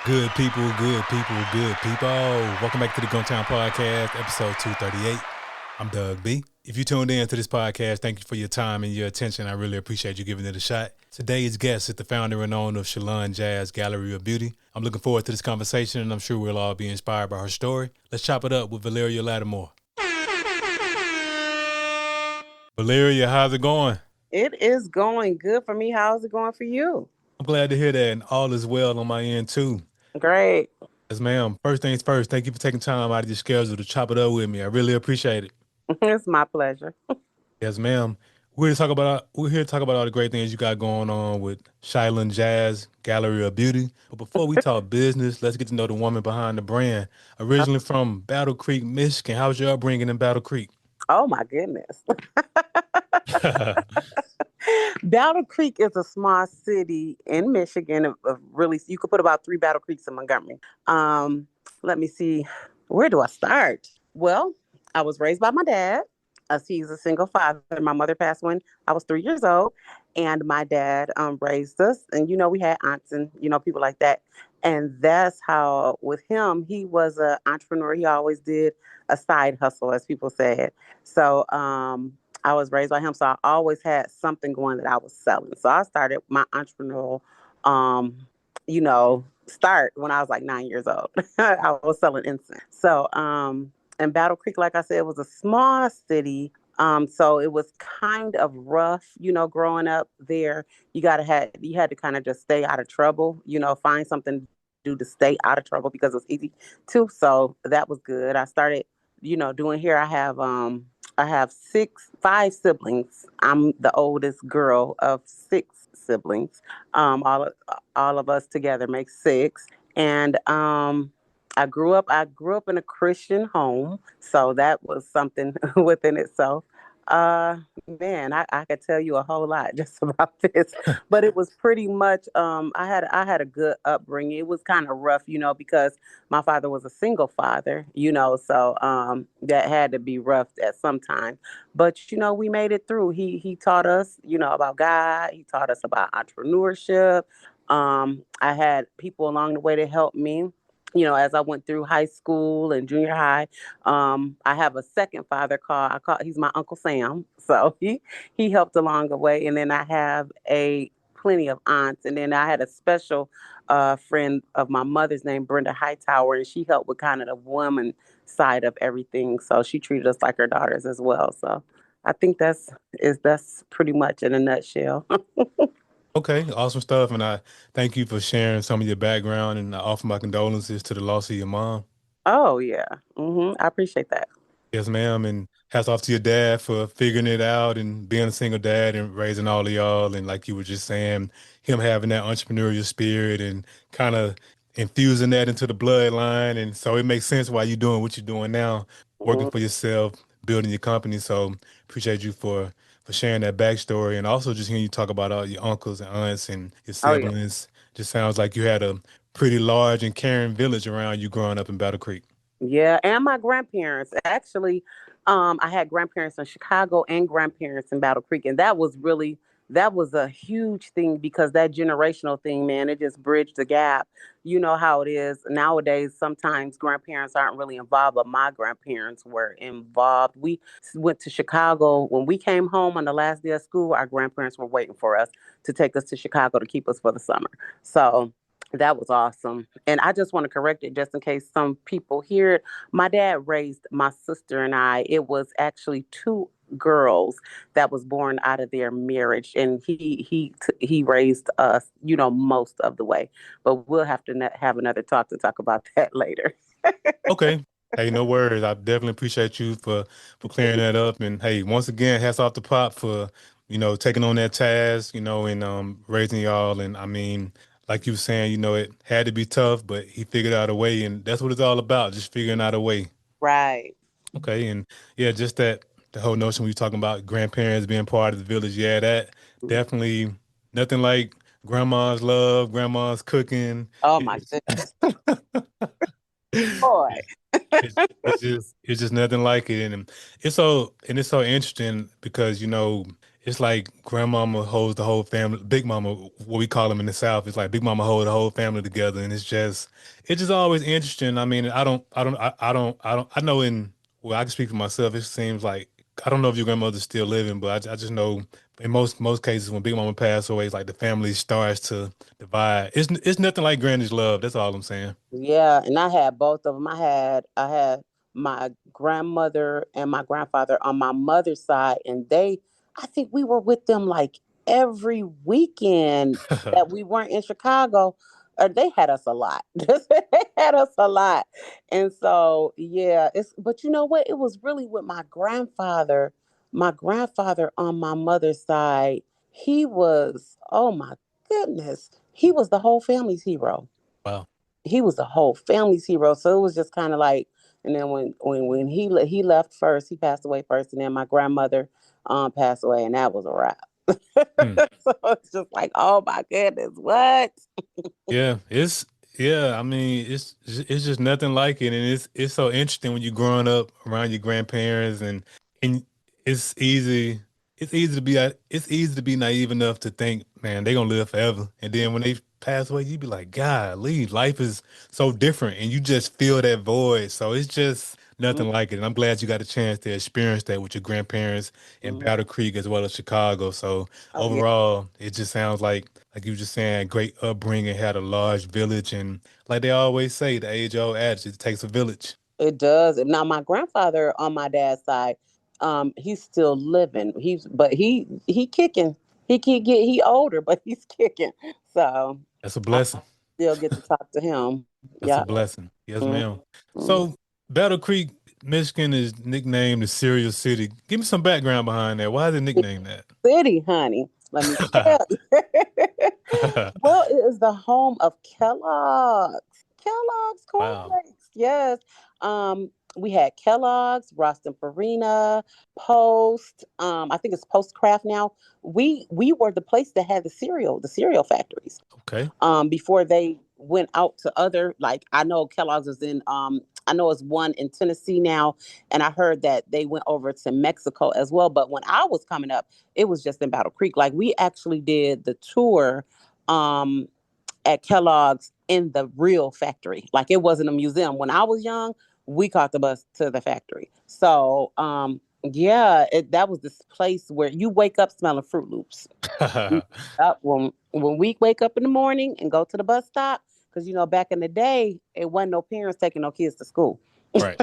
Good people, good people, good people. Welcome back to the Guntown Podcast, episode 238. I'm Doug B. If you tuned in to this podcast, thank you for your time and your attention. I really appreciate you giving it a shot. Today's guest is the founder and owner of ShylanJazz Gallery of Beauty. I'm looking forward to this conversation, and I'm sure we'll all be inspired by her story. Let's chop it up with Valeria Latimore. Valeria, how's it going? It is going good for me. How's it going for you? I'm glad to hear that, and all is well on my end, too. Great. Yes, ma'am. First things first, thank you for taking time out of your schedule to chop it up with me. I really appreciate it. It's my pleasure. Yes, ma'am. We're here to talk about all the great things you got going on with ShylanJazz Gallery of Beauty. But before we talk business, let's get to know the woman behind the brand. Originally from Battle Creek, Michigan. How's your upbringing in Battle Creek? Oh my goodness. Battle Creek is a small city in Michigan. Really, you could put about three Battle Creeks in Montgomery. Let me see. Where do I start? Well, I was raised by my dad. He's a single father. My mother passed when I was 3 years old, and my dad raised us. And we had aunts and people like that. And that's how with him, he was an entrepreneur. He always did a side hustle, as people said. So I was raised by him, so I always had something going that I was selling. So I started my entrepreneurial, start when I was like 9 years old. I was selling incense. So and Battle Creek, like I said, was a small city. So it was kind of rough, growing up there. You had to kind of just stay out of trouble, find something to do to stay out of trouble because it was easy too. So that was good. I started, doing here. I have five siblings. I'm the oldest girl of six siblings. All of us together make six. And I grew up in a Christian home, so that was something within itself. Man, I could tell you a whole lot just about this, but it was pretty much. I had a good upbringing. It was kind of rough, because my father was a single father, so that had to be rough at some time. But we made it through. He taught us, about God. He taught us about entrepreneurship. I had people along the way to help me, as I went through high school and junior high. I have a second father he's my Uncle Sam. So he helped along the way. And then I have a plenty of aunts. And then I had a special friend of my mother's named Brenda Hightower, and she helped with kind of the woman side of everything. So she treated us like her daughters as well. So I think that's pretty much in a nutshell. Okay, awesome stuff. And I thank you for sharing some of your background, and I offer my condolences to the loss of your mom. Oh yeah. I appreciate that. Yes, ma'am. And hats off to your dad for figuring it out and being a single dad and raising all of y'all. And like you were just saying, him having that entrepreneurial spirit and kind of infusing that into the bloodline. And so it makes sense why you're doing what you're doing now, working Mhm. for yourself, building your company. So appreciate you for sharing that backstory and also just hearing you talk about all your uncles and aunts and your Oh yeah. siblings. Just sounds like you had a pretty large and caring village around you growing up in Battle Creek. Yeah, and my grandparents. Actually, I had grandparents in Chicago and grandparents in Battle Creek, and that was a huge thing because that generational thing, man, it just bridged the gap. You know how it is nowadays. Sometimes grandparents aren't really involved, but my grandparents were involved. We went to Chicago when we came home on the last day of school. Our grandparents were waiting for us to take us to Chicago to keep us for the summer. So that was awesome. And I just want to correct it just in case some people hear it. My dad raised my sister and I. It was actually two girls that was born out of their marriage, and he raised us, most of the way. But we'll have to have another talk to talk about that later. Okay. Hey, no worries. I definitely appreciate you for clearing that up. And hey, once again, hats off to Pop for, taking on that task, and raising y'all. And I mean, like you were saying, it had to be tough, but he figured out a way, and that's what it's all about, just figuring out a way. Right. Okay. And yeah, just that the whole notion we were talking about grandparents being part of the village. Yeah, that definitely nothing like grandma's love, grandma's cooking. Oh my It's goodness, boy. it's just nothing like it, and it's so interesting because it's like grandmama holds the whole family. Big mama, what we call them in the South, it's like big mama hold the whole family together, and it's just always interesting. I mean, I know well, I can speak for myself. It seems like I don't know if your grandmother's still living, but I just know in most cases when big mama passed away, it's like the family starts to divide. It's nothing like Granny's love. That's all I'm saying. Yeah, and I had both of them. I had my grandmother and my grandfather on my mother's side, and I think we were with them like every weekend that we weren't in Chicago. Or they had us a lot. They had us a lot. And so, yeah, but you know what? It was really with my grandfather. My grandfather on my mother's side, he was, oh my goodness, he was the whole family's hero. Wow. He was the whole family's hero. So it was just kind of like, and then when he left first, he passed away first, and then my grandmother passed away, and that was a wrap. Hmm. So it's just like, oh my goodness, what? Yeah, I mean, it's just nothing like it, and it's so interesting when you're growing up around your grandparents, and it's easy it's easy to be naive enough to think, man, they gonna live forever, and then when they pass away, you be like, golly, life is so different, and you just feel that void. So it's just nothing like it, and I'm glad you got a chance to experience that with your grandparents in Mhm. Battle Creek as well as Chicago. So Oh yeah, overall, it just sounds like you were just saying, great upbringing, had a large village, and like they always say, the age-old adage, it takes a village. it does. Now my grandfather on my dad's side, he's still living. He kicking. He older, but he's kicking. So That's a I blessing. still get to talk to him. That's a Yeah. blessing. Yes, ma'am. Mm-hmm. So Battle Creek, Michigan is nicknamed the Cereal City. Give me some background behind that. Why is it nicknamed that? City, honey. Let me tell you. Well, it is the home of Kellogg's. Kellogg's Wow. cornflakes. Yes. We had Kellogg's, Roston Farina, Post. I think it's Postcraft now. We were the place that had the cereal factories. Okay. Before they went out to other, like I know Kellogg's is in I know it's one in Tennessee now, and I heard that they went over to Mexico as well. But when I was coming up, it was just in Battle Creek. Like we actually did the tour um at Kellogg's in the real factory. Like it wasn't a museum. When I was young, we caught the bus to the factory. So yeah, that was this place where you wake up smelling Fruit Loops. Up when we wake up in the morning and go to the bus stop, because you know back in the day it wasn't no parents taking no kids to school. Right.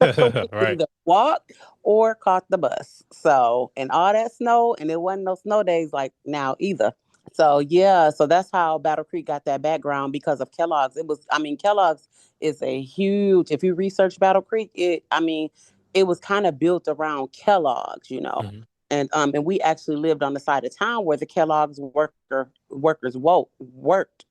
We Right. either walked or caught the bus. So and all that snow, and it wasn't no snow days like now either. So yeah, so that's how Battle Creek got that background because of Kellogg's. I mean, Kellogg's is a huge. If you research Battle Creek, it was kind of built around Kellogg's, you know, Mhm. and we actually lived on the side of town where the Kellogg's workers worked.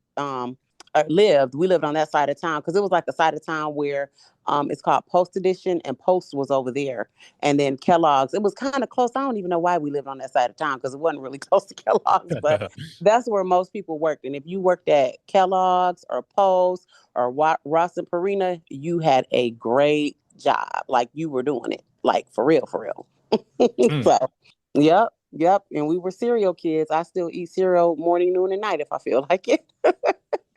Lived. We lived on that side of town because it was like a side of town where it's called Post Edition, and Post was over there, and then Kellogg's. It was kind of close. I don't even know why we lived on that side of town because it wasn't really close to Kellogg's, but that's where most people worked. And if you worked at Kellogg's or Post or Ross and Perina, you had a great job. Like you were doing it, like for real, for real. Mm. So, yep, yep. And we were cereal kids. I still eat cereal morning, noon, and night if I feel like it.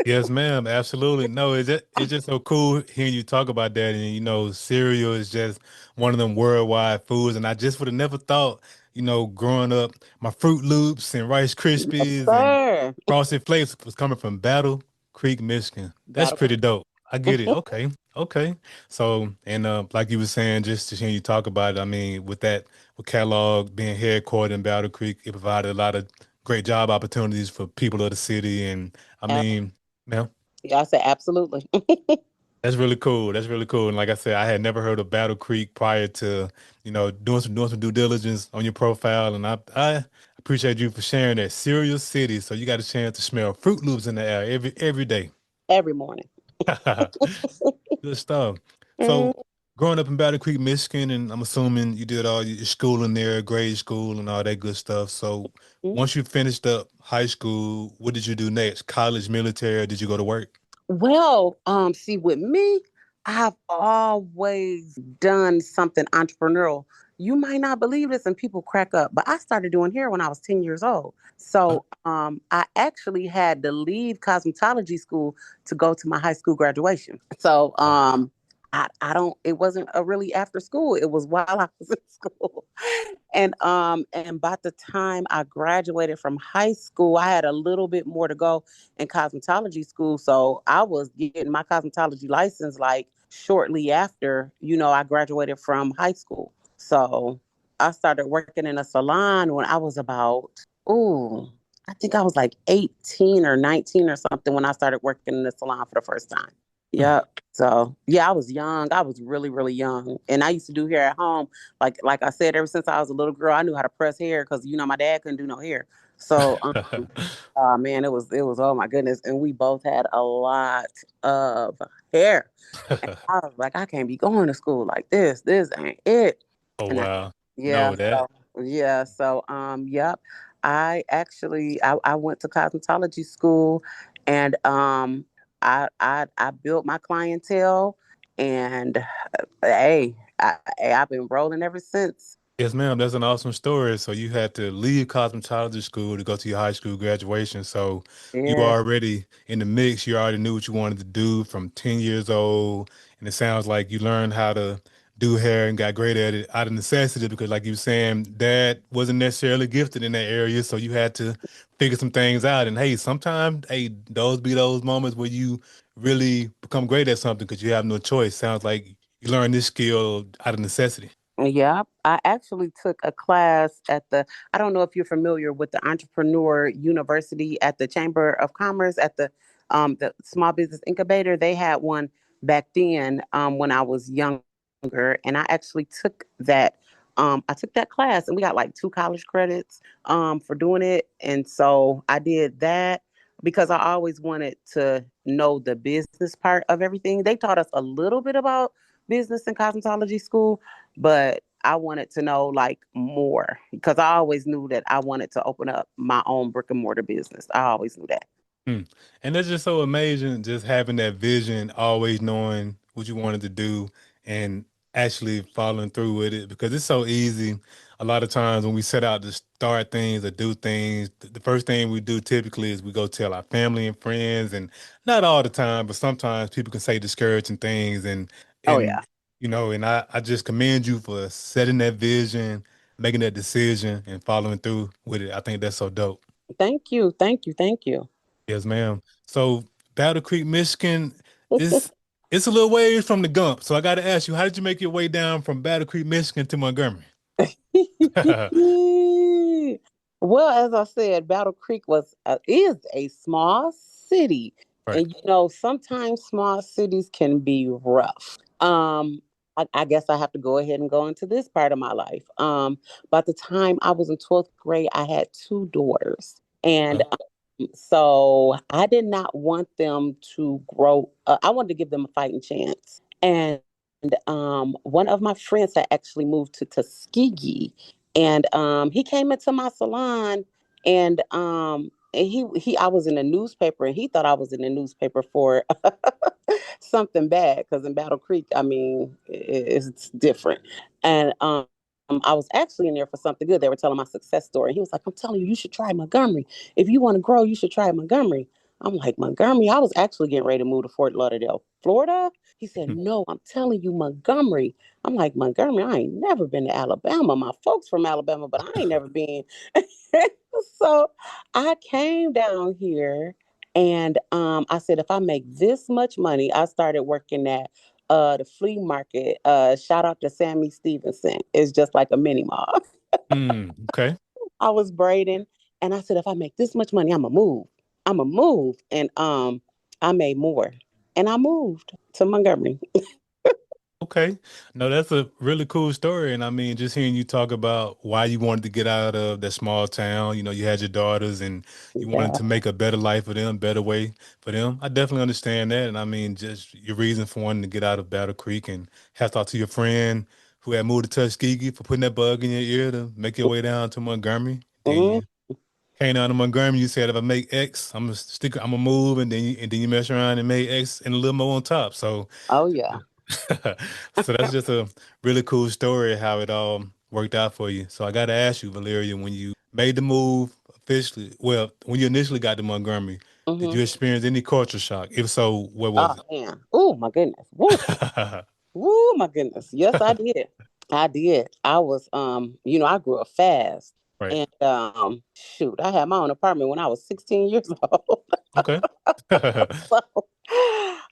Yes, ma'am. Absolutely. No, it's just so cool hearing you talk about that. And cereal is just one of them worldwide foods. And I just would have never thought, growing up, my Fruit Loops and Rice Yes, Krispies and sir. Frosted Flakes was coming from Battle Creek, Michigan. That's Battle pretty Creek. dope. I get it. Okay. Okay. So, and like you were saying, just to hear you talk about it, I mean, with Kellogg being headquartered in Battle Creek, it provided a lot of great job opportunities for people of the city. And I mean, yeah, Yeah, I said absolutely. that's really cool. That's really cool. And like I said, I had never heard of Battle Creek prior to, doing some due diligence on your profile. And I appreciate you for sharing that. Cereal City. So you got a chance to smell Fruit Loops in the air every day. Every morning. Good stuff. Mm-hmm. So growing up in Battle Creek, Michigan, and I'm assuming you did all your schooling there, grade school and all that good stuff. So once you finished up high school, what did you do next? College, military, or did you go to work? Well, see, with me, I've always done something entrepreneurial. you might not believe this and people crack up, but I started doing hair when I was 10 years old. Uh, So I actually had to leave cosmetology school to go to my high school graduation. So wow. I don't, it wasn't a really after school. It was while I was in school. And by the time I graduated from high school, I had a little bit more to go in cosmetology school. So I was getting my cosmetology license like shortly after, I graduated from high school. So I started working in a salon when I was about, ooh, I think I was like 18 or 19 or something when I started working in the salon for the first time. Hmm. Yep. So yeah, I was young. I was really, really young. And I used to do hair at home. Like I said, ever since I was a little girl, I knew how to press hair because my dad couldn't do no hair. So man, it was oh my goodness. And we both had a lot of hair. I was like, I can't be going to school like this. This ain't it. Oh And wow. yeah, No, that yep. I went to cosmetology school, and I built my clientele, and hey, I've been rolling ever since. yes, ma'am. That's an awesome story. So you had to leave cosmetology school to go to your high school graduation. So you were Yeah. already in the mix. You already knew what you wanted to do from 10 years old. And it sounds like you learned how to do hair and got great at it out of necessity because like you were saying, dad wasn't necessarily gifted in that area. So you had to figure some things out. And hey, sometimes, hey, those be those moments where you really become great at something because you have no choice. Sounds like you learned this skill out of necessity. Yeah, I actually took a class I don't know if you're familiar with the Entrepreneur University at the Chamber of Commerce at the Small Business Incubator. They had one back then when I was younger, and I took that class, and we got like 2 college credits for doing it. And so I did that because I always wanted to know the business part of everything. They taught us a little bit about business in cosmetology school, but I wanted to know like more because I always knew that I wanted to open up my own brick and mortar business. I always knew that. Hmm. And that's just so amazing, just having that vision, always knowing what you wanted to do and actually following through with it because it's so easy. A lot of times when we set out to start things or do things, the first thing we do typically is we go tell our family and friends, and not all the time, but sometimes people can say discouraging things Oh yeah. and and I just commend you for setting that vision, making that decision and following through with it. I think that's so dope. Thank you. Thank you. Thank you. Yes, ma'am. So Battle Creek, Michigan is it's a little ways from the Gump. So I got to ask you, how did you make your way down from Battle Creek, Michigan to Montgomery? Well, as I said, Battle Creek is a small city, Right. and sometimes small cities can be rough. I guess I have to go ahead and go into this part of my life. By the time I was in 12th grade, I had 2 daughters, and Okay. so I did not want them to grow. I wanted to give them a fighting chance. And one of my friends had actually moved to Tuskegee, and he came into my salon, and he I was in the newspaper, and he thought I was in the newspaper for something bad because in Battle Creek, I mean, it's different. And I was actually in there for something good. They were telling my success story. He was like, "I'm telling you, you should try Montgomery. If you want to grow, you should try Montgomery." I'm like, Montgomery? I was actually getting ready to move to Fort Lauderdale, Florida. He said, Hmm. "No, I'm telling you, Montgomery." I'm like, Montgomery, I ain't never been to Alabama. My folks from Alabama, but I ain't never been. So I came down here, and I said, if I make this much money, I started working at the flea market. Shout out to Sammy Stevenson. It's just like a mini mall. Okay. I was braiding, and I said, if I make this much money, I'm gonna move. I'm gonna move, and I made more, and I moved to Montgomery. Okay. No, that's a really cool story. And I mean, just hearing you talk about why you wanted to get out of that small town, you had your daughters and you wanted Yeah. to make a better life for them, better way for them. I definitely understand that. And I mean, just your reason for wanting to get out of Battle Creek and have to talk to your friend who had moved to Tuskegee for putting that bug in your ear to make your way down to Montgomery. Then Mhm. you came down to Montgomery, you said if I make X, I'm gonna move, and then you mess around and made X and a little more on top. So Oh yeah. so that's just a really cool story how it all worked out for you. So I got to ask you, Valeria, when you made the move officially, well, when you initially got to Montgomery, did Hmm. you experience any culture shock? If so, what Oh was it? man. Oh my goodness. Woo. Woo, my goodness. Yes, I did. I did. I was I grew up fast. Right. And shoot, I had my own apartment when I was 16 years old. Okay. So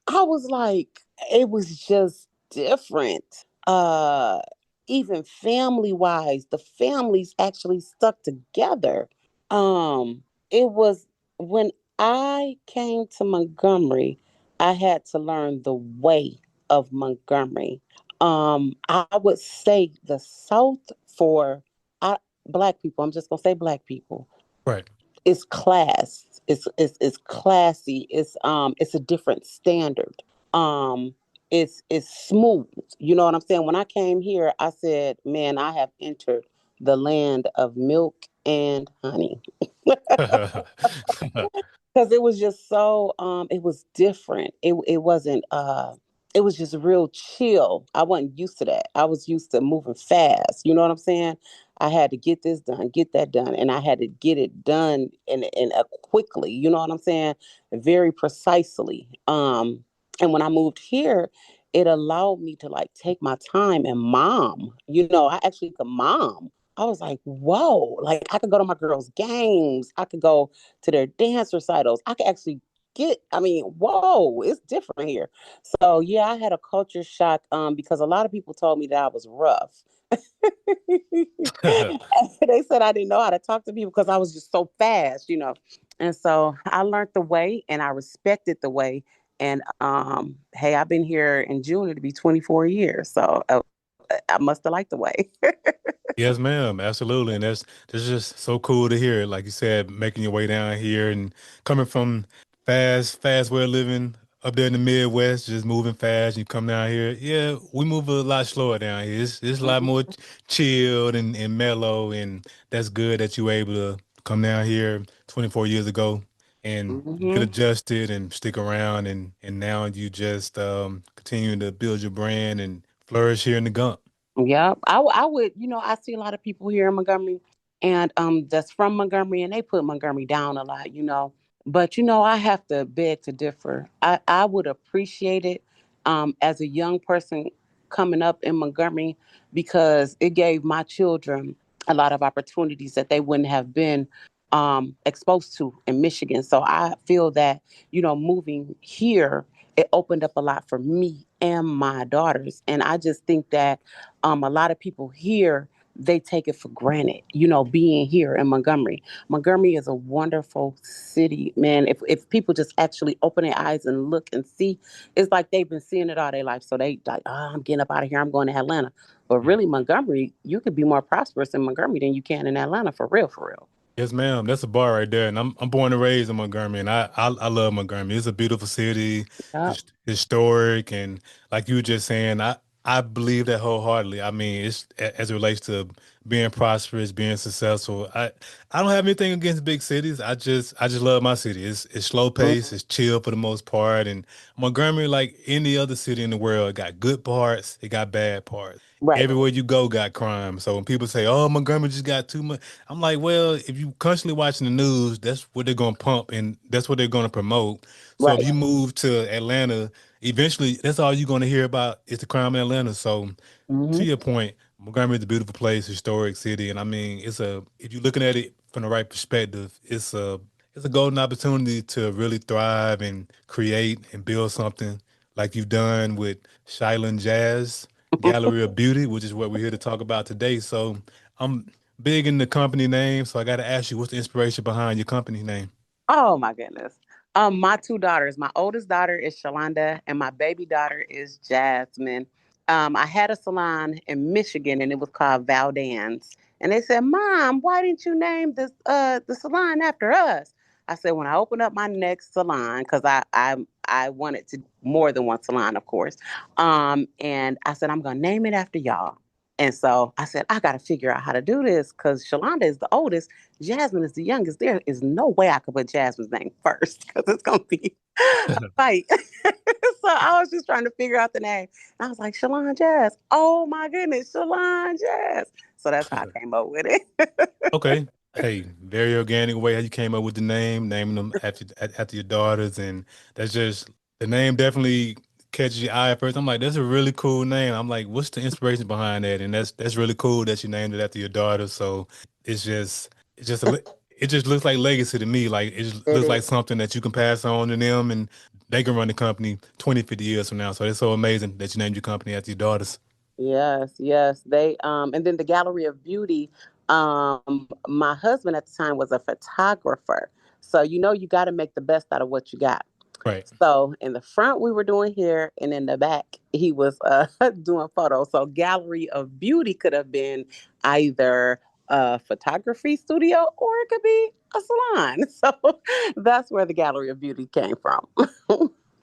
I was like, it was just different. Even family wise, the families actually stuck together. Um, it was when I came to Montgomery, I had to learn the way of Montgomery. I would say the South for I, Black people. I'm just gonna say Black people. Right. It's class. It's classy. It's a different standard. Um, it's smooth. You know what I'm saying? When I came here, I said, "Man, I have entered the land of milk and honey." Because it was just so it was different. It wasn't it was just real chill. I wasn't used to that. I was used to moving fast. You know what I'm saying? I had to get this done, get that done, and I had to get it done in a quickly. You know what I'm saying? Very precisely. And when I moved here, it allowed me to like take my time and mom. I actually could mom. I was like, whoa, like I could go to my girls' games. I could go to their dance recitals. I could actually whoa, it's different here. So yeah, I had a culture shock because a lot of people told me that I was rough. They said I didn't know how to talk to people because I was just so fast. And so I learned the way and I respected the way. And hey, I've been here in June to be 24 years. So I must have liked the way. Yes, ma'am. Absolutely. And that's just so cool to hear. Like you said, making your way down here and coming from fast way of living up there in the Midwest, just moving fast. You come down here. Yeah, we move a lot slower down here. It's a lot more chilled and mellow. And that's good that you were able to come down here 24 years ago and get Hmm. adjusted and stick around. And now you just continue to build your brand and flourish here in the Gump. Yeah, I would, I see a lot of people here in Montgomery and that's from Montgomery and they put Montgomery down a lot. But I have to beg to differ. I would appreciate it as a young person coming up in Montgomery because it gave my children a lot of opportunities that they wouldn't have been exposed to in Michigan. So I feel that, moving here, it opened up a lot for me and my daughters. And I just think that a lot of people here they take it for granted, being here in Montgomery. Montgomery is a wonderful city, man. If people just actually open their eyes and look and see, it's like they've been seeing it all their life. So they like, oh, I'm getting up out of here. I'm going to Atlanta. But really, Montgomery, you could be more prosperous in Montgomery than you can in Atlanta, for real, for real. Yes, ma'am. That's a bar right there. And I'm born and raised in Montgomery, and I love Montgomery. It's a beautiful city, Yep. historic, and like you were just saying, I believe that wholeheartedly. I mean, as it relates to being prosperous, being successful. I don't have anything against big cities. I just love my city. It's slow pace, Mhm. it's chill for the most part, and Montgomery, like any other city in the world, got good parts, it got bad parts. Right. Everywhere you go got crime. So when people say, "Oh, Montgomery just got too much," I'm like, well, if you constantly watching the news, that's what they're gonna pump and that's what they're gonna promote. So if Right. you move to Atlanta, eventually that's all you're gonna hear about is the crime in Atlanta. So to Hmm. your point, Montgomery is a beautiful place, historic city, and I mean, if you're looking at it from the right perspective, it's a golden opportunity to really thrive and create and build something like you've done with ShylanJazz Gallery of Beauty, which is what we're here to talk about today. So I'm big in the company name, so I got to ask you, what's the inspiration behind your company name? Oh my goodness. My two daughters. My oldest daughter is Shalonda, and my baby daughter is Jasmine. I had a salon in Michigan, and it was called Valdan's. And they said, "Mom, why didn't you name this the salon after us?" I said, "When I open up my next salon, because I wanted to more than one salon, of course. And I said I'm gonna name it after y'all." And so I said, I got to figure out how to do this because Shalonda is the oldest. Jasmine is the youngest. There is no way I could put Jasmine's name first because it's gonna be a fight. So I was just trying to figure out the name. And I was like, ShylanJazz. Oh my goodness, ShylanJazz. So that's how I came up with it. Okay. Hey, very organic way how you came up with the name, naming them after your daughters, and that's just the name definitely catches your eye at first. I'm like, that's a really cool name. I'm like, what's the inspiration behind that? And that's really cool that you named it after your daughter. So it's just it just looks like legacy to me. Like it just It looks is. like something that you can pass on to them, and they can run the company 20, 50 years from now. So it's so amazing that you named your company after your daughters. Yes, yes. They and then the Gallery of Beauty, my husband at the time was a photographer. So you got to make the best out of what you got. Right. So in the front we were doing hair, and in the back he was doing photos. So Gallery of Beauty could have been either a photography studio or it could be a salon. So that's where the Gallery of Beauty came from.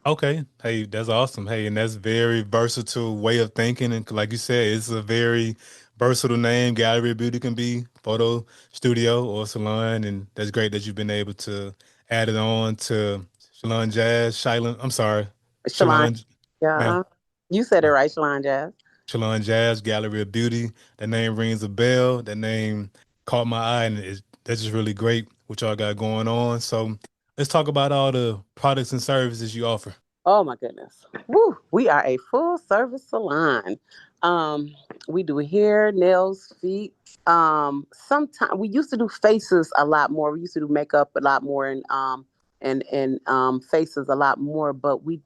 Okay. Hey, that's awesome. Hey, and that's very versatile way of thinking. And like you said, it's a very versatile name. Gallery of Beauty can be photo studio or salon. And that's great that you've been able to add it on to Shalon Jazz, Shylon. I'm sorry, Shalon, Shalon, ma'am. yeah, you said it right, Shalon Jazz. Shalon Jazz, Gallery of Beauty. That name rings a bell. That name caught my eye, and that's just really great what y'all got going on. So let's talk about all the products and services you offer. Oh my goodness. Woo, we are a full service salon. Um, we do hair, nails, feet. Sometimes we used to do faces a lot more. We used to do makeup a lot more and faces a lot more, but we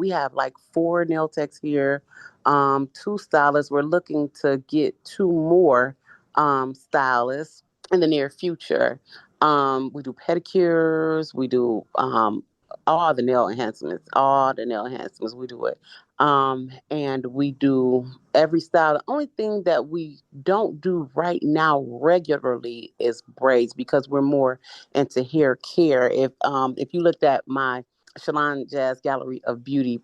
have like four nail techs here, two stylists. We're looking to get two more stylists in the near future. We do pedicures, we do all the nail enhancements, we do it. And we do every style. The only thing that we don't do right now regularly is braids because we're more into hair care. If you looked at my Shalon Jazz Gallery of Beauty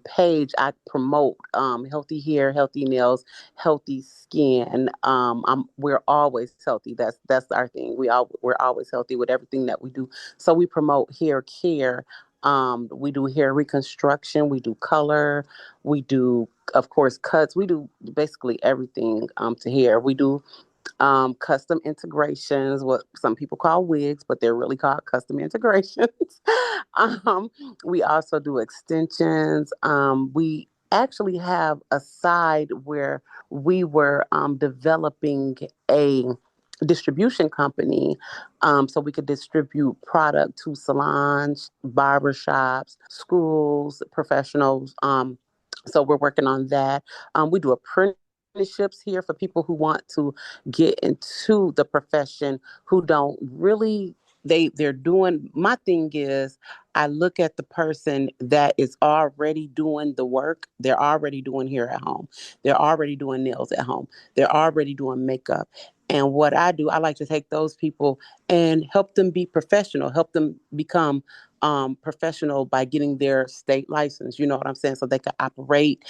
page, I promote healthy hair, healthy nails, healthy skin. We're always healthy. That's our thing. We're always healthy with everything that we do. So we promote hair care. We do hair reconstruction. We do color. We do, of course, cuts. We do basically everything to hair. We do custom integrations, what some people call wigs, but they're really called custom integrations. um, we also do extensions. We actually have a side where we were developing a distribution company so we could distribute product to salons, barbershops, schools, professionals. So we're working on that. We do apprenticeships here for people who want to get into the profession who don't really they're doing. My thing is I look at the person that is already doing the work. They're already doing hair at home, they're already doing nails at home, they're already doing makeup. And what I do, I like to take those people and help them be professional, help them become professional by getting their state license. You know what I'm saying? So they can operate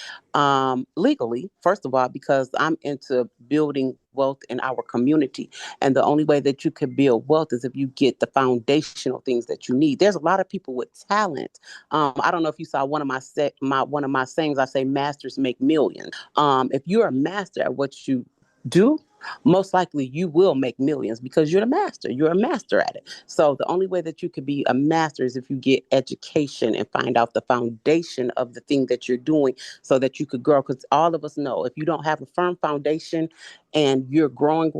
legally, first of all, because I'm into building wealth in our community. And the only way that you can build wealth is if you get the foundational things that you need. There's a lot of people with talent. I don't know if you saw one of my sayings. I say masters make millions. If you're a master at what you do, most likely you will make millions because you're the master. You're a master at it. So the only way that you could be a master is if you get education and find out the foundation of the thing that you're doing so that you could grow. Because all of us know if you don't have a firm foundation and you're growing,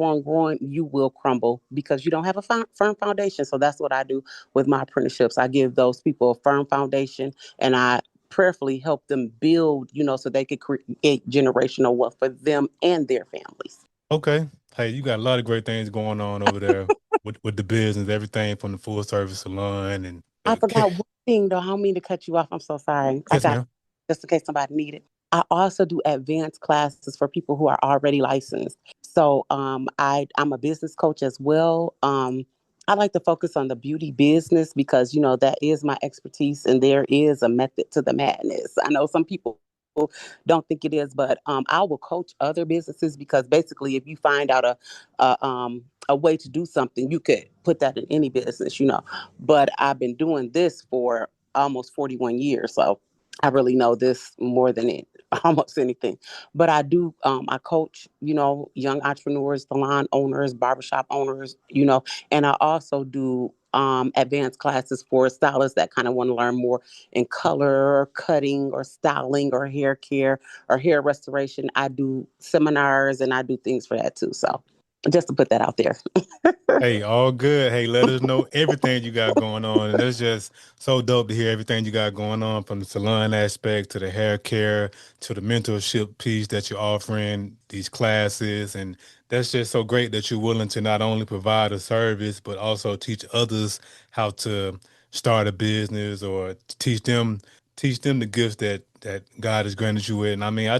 you will crumble because you don't have a firm foundation. So that's what I do with my apprenticeships. I give those people a firm foundation and I prayerfully help them build, so they could create generational wealth for them and their families. Okay. Hey, you got a lot of great things going on over there with the business, everything from the full service salon and I the forgot one thing though. I don't mean to cut you off. I'm so sorry. I yes, got ma'am. just in case somebody needed. I also do advanced classes for people who are already licensed. So I'm a business coach as well. I like to focus on the beauty business because that is my expertise and there is a method to the madness. I know some people don't think it is, but I will coach other businesses because basically if you find out a way to do something, you could put that in any business. But I've been doing this for almost 41 years. So I really know this more than it almost anything. But I do I coach, young entrepreneurs, salon owners, barbershop owners, and I also do advanced classes for stylists that kind of want to learn more in color, or cutting, or styling, or hair care, or hair restoration. I do seminars and I do things for that too. So just to put that out there. Hey, all good. Hey, let us know everything you got going on. And it's just so dope to hear everything you got going on from the salon aspect to the hair care to the mentorship piece that you're offering, these classes. And that's just so great that you're willing to not only provide a service, but also teach others how to start a business or teach them the gifts that God has granted you with. And I mean, I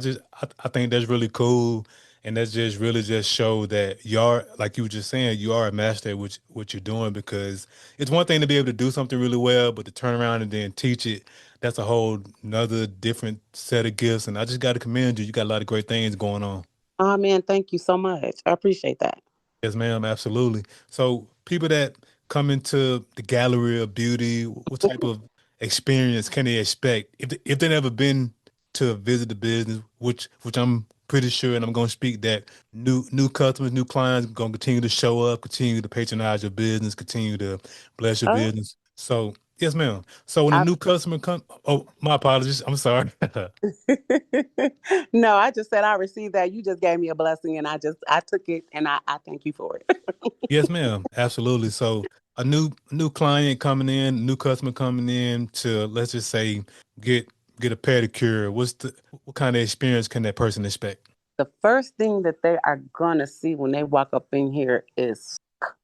think that's really cool, and that's just really just show that you are, like you were just saying, you are a master at what you're doing, because it's one thing to be able to do something really well, but to turn around and then teach it, that's a whole another different set of gifts. And I just got to commend you. You got a lot of great things going on. Oh man, thank you so much. I appreciate that. Yes, ma'am, absolutely. So, people that come into the gallery of beauty, what type of experience can they expect if they never been to visit the business? Which I'm pretty sure, and I'm going to speak that new customers, new clients going to continue to show up, continue to patronize your business, continue to bless your Oh, business. So, yes, ma'am. So when a I new customer come, oh, my apologies, I'm sorry. no, I just said I received that. You just gave me a blessing and I took it and I thank you for it. Yes, ma'am. Absolutely. So a new client coming in, new customer coming in to, let's just say, get get a pedicure. What kind of experience can that person expect? The first thing that they are gonna see when they walk up in here is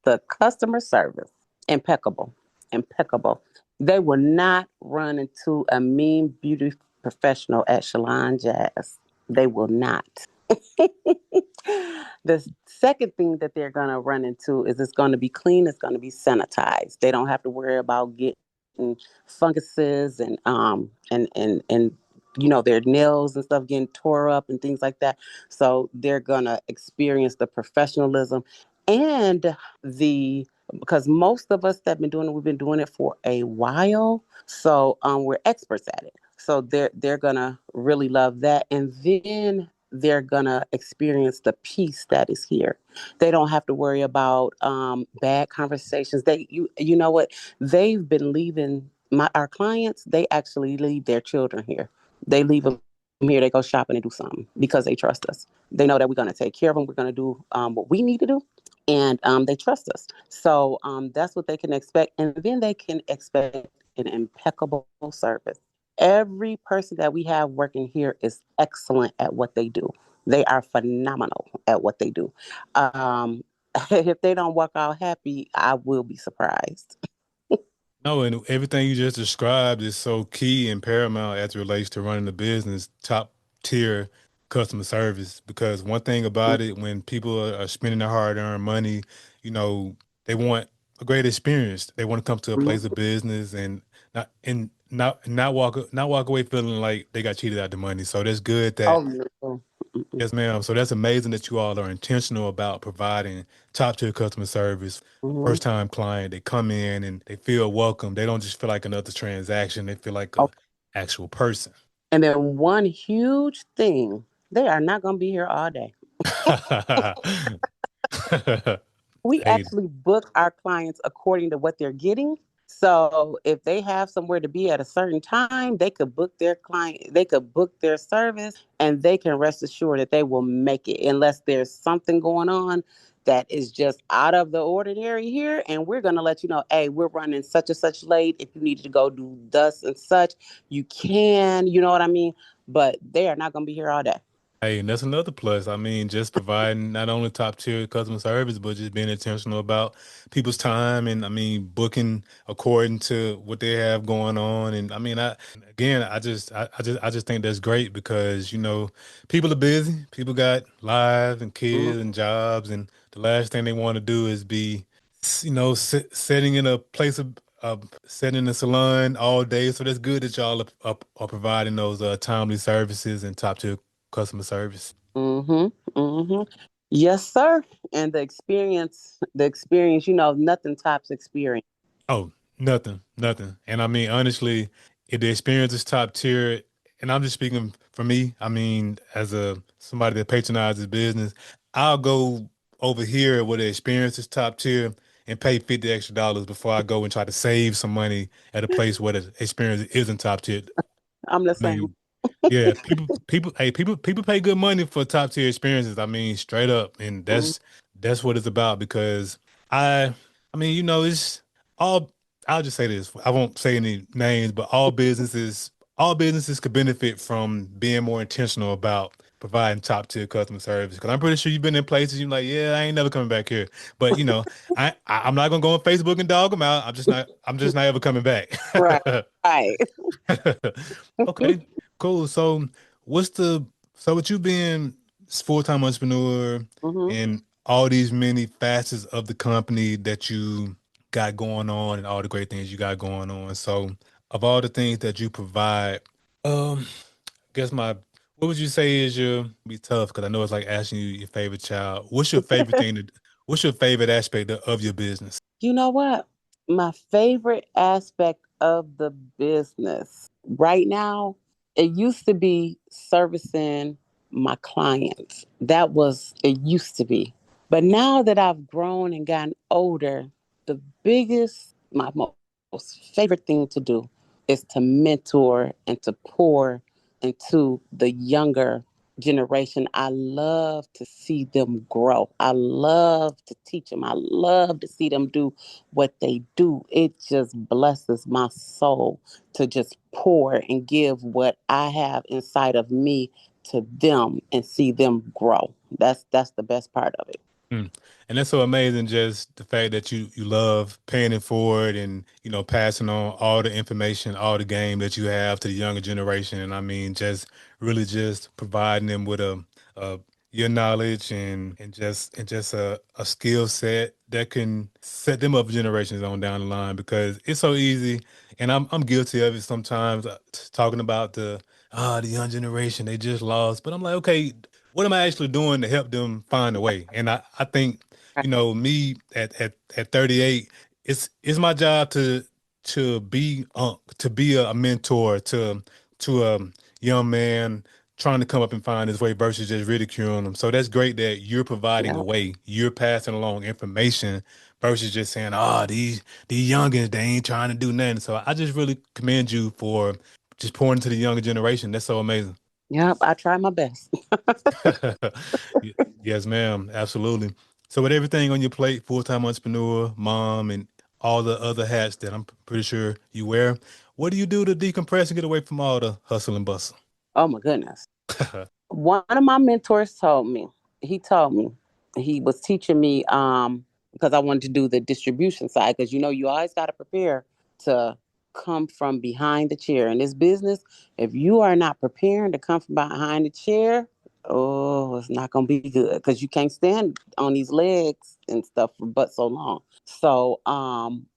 the customer service. Impeccable. Impeccable. They will not run into a mean beauty professional at ShylanJazz. They will not. The second thing that they're going to run into is it's going to be clean, it's going to be sanitized. They don't have to worry about getting funguses and their nails and stuff getting tore up and things like that. So they're going to experience the professionalism and the because most of us that have been doing it, we've been doing it for a while. So we're experts at it. So they're gonna really love that. And then they're gonna experience the peace that is here. They don't have to worry about bad conversations. You know what? They've been leaving our clients. They actually leave their children here. They leave them here. They go shopping and do something because they trust us. They know that we're gonna take care of them. We're gonna do what we need to do, and they trust us. So that's what they can expect, and then they can expect an impeccable service. Every person that we have working here is excellent at what they do. They are phenomenal at what they do. Um, if they don't walk out happy, I will be surprised. No, and everything you just described is so key and paramount as it relates to running a business, top tier customer service. Because one thing about it, when people are spending their hard-earned money, you know, they want a great experience. They want to come to a place of business and not walk away feeling like they got cheated out the money. So that's good that. Oh no. Yes, ma'am. So that's amazing that you all are intentional about providing top tier customer service. Mhm. First time client, they come in and they feel welcome. They don't just feel like another transaction. They feel like a Oh, actual person. and then one huge thing, they are not going to be here all day. We Hey, actually book our clients according to what they're getting. So if they have somewhere to be at a certain time, they could book their service, and they can rest assured that they will make it unless there's something going on that is just out of the ordinary here. And we're going to let you know, hey, we're running such and such late. If you need to go do thus and such, you can, you know what I mean? But they are not going to be here all day. Hey, and that's another plus. I mean, just providing not only top tier customer service, but just being intentional about people's time and I mean, booking according to what they have going on. And I mean, again, I just think that's great because, people are busy. People got lives and Mhm. kids and jobs, and the last thing they want to do is be, sitting in a place of sitting in a salon all day. So that's good that y'all are providing those timely services and top tier customer service. Mm-hmm. Mm-hmm. Yes, sir. And the experience, nothing tops experience. Oh, nothing, nothing. And I mean, honestly, if the experience is top tier, and I'm just speaking for me, I mean, as a somebody that patronizes business, I'll go over here where the experience is top tier and pay $50 extra before I go and try to save some money at a place where the experience isn't top tier. I'm the I same. mean, yeah, people pay good money for top tier experiences. I mean, straight up, and Mhm. that's what it's about because I, I mean, it's all. I'll just say this. I won't say any names, but all businesses could benefit from being more intentional about providing top tier customer service. Because I'm pretty sure you've been in places you're like, yeah, I ain't never coming back here. But I'm not gonna go on Facebook and dog them out. I'm just not ever coming back. Right. Right. Okay, cool. So, what's the with you being full-time entrepreneur Hmm. and all these many facets of the company that you got going on and all the great things you got going on. So, of all the things that you provide, guess what would you say is your be tough because I know it's like asking you your favorite child. What's your favorite aspect of your business? You know what? My favorite aspect of the business right now, it used to be servicing my clients. It used to be. But now that I've grown and gotten older, my most favorite thing to do is to mentor and to pour into the younger generation. I love to see them grow. I love to teach them. I love to see them do what they do. It just blesses my soul to just pour and give what I have inside of me to them and see them grow. That's the best part of it. Mm. And that's so amazing, just the fact that you love paying it forward and passing on all the information, all the game that you have to the younger generation. And I mean, just really just providing them with a your knowledge and just a skill set that can set them up generations on down the line because it's so easy. And I'm guilty of it sometimes, talking about the young generation they just lost. But I'm like, okay, what am I actually doing to help them find a way? And I think, me at 38, it's my job to be a mentor to a young man trying to come up and find his way versus just ridiculing them. So that's great that you're providing a Yeah. way, you're passing along information versus just saying, these youngins, they ain't trying to do nothing. So I just really commend you for just pouring into the younger generation. That's so amazing. Yep, I try my best. Y- Yes, ma'am. Absolutely. So with everything on your plate, full-time entrepreneur, mom, and all the other hats that I'm pretty sure you wear, what do you do to decompress and get away from all the hustle and bustle? Oh my goodness. One of my mentors told me, he was teaching me because I wanted to do the distribution side because you always got to prepare to come from behind the chair in this business. If you are not preparing to come from behind the chair, oh, it's not going to be good because you can't stand on these legs and stuff for but so long. So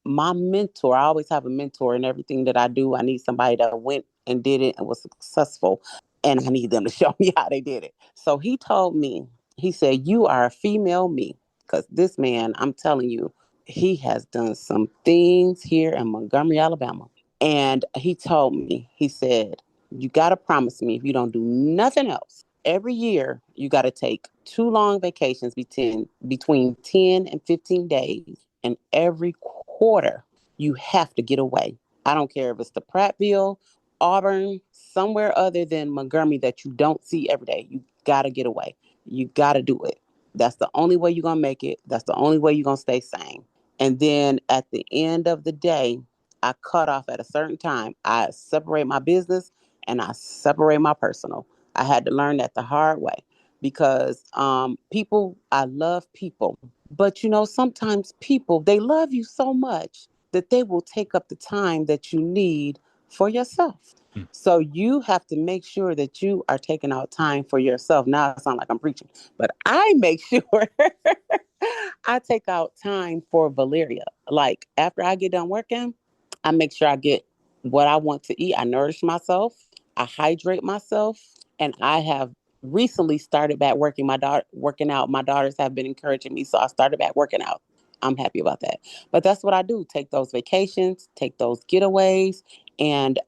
my mentor, I always have a mentor in everything that I do. I need somebody that went and did it and was successful, and I need them to show me how they did it. So he told me, he said, "You are a female me." Because this man, I'm telling you, he has done some things here in Montgomery, Alabama. And he told me, he said, "You got to promise me if you don't do nothing else, every year you got to take 2 long vacations between 10 and 15 days. And every quarter you have to get away. I don't care if it's the Prattville, Auburn, somewhere other than Montgomery that you don't see every day. You got to get away. You got to do it. That's the only way you're going to make it. That's the only way you're going to stay sane." And then at the end of the day, I cut off at a certain time. I separate my business and I separate my personal. I had to learn that the hard way because I love people. But sometimes people, they love you so much that they will take up the time that you need for yourself. Hmm. So you have to make sure that you are taking out time for yourself. Now it sounds like I'm preaching, but I make sure I take out time for Valeria. Like after I get done working, I make sure I get what I want to eat. I nourish myself, I hydrate myself, and I have recently started back working out. My daughters have been encouraging me, so I started back working out. I'm happy about that. But that's what I do. Take those vacations, take those getaways, And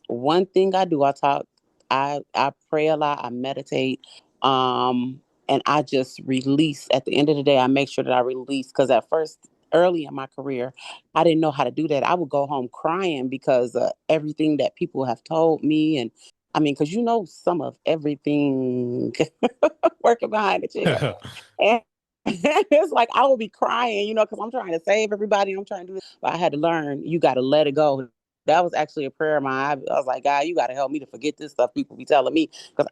one thing I do, I pray a lot, I meditate, and I just release. At the end of the day, I make sure that I release, because at first, early in my career, I didn't know how to do that. I would go home crying because everything that people have told me, and I mean, because some of everything working behind the chair. And it's like I will be crying, because I'm trying to save everybody. I'm trying to do this. But I had to learn, you got to let it go. That was actually a prayer of mine. I was like, God, you got to help me to forget this stuff people be telling me. Because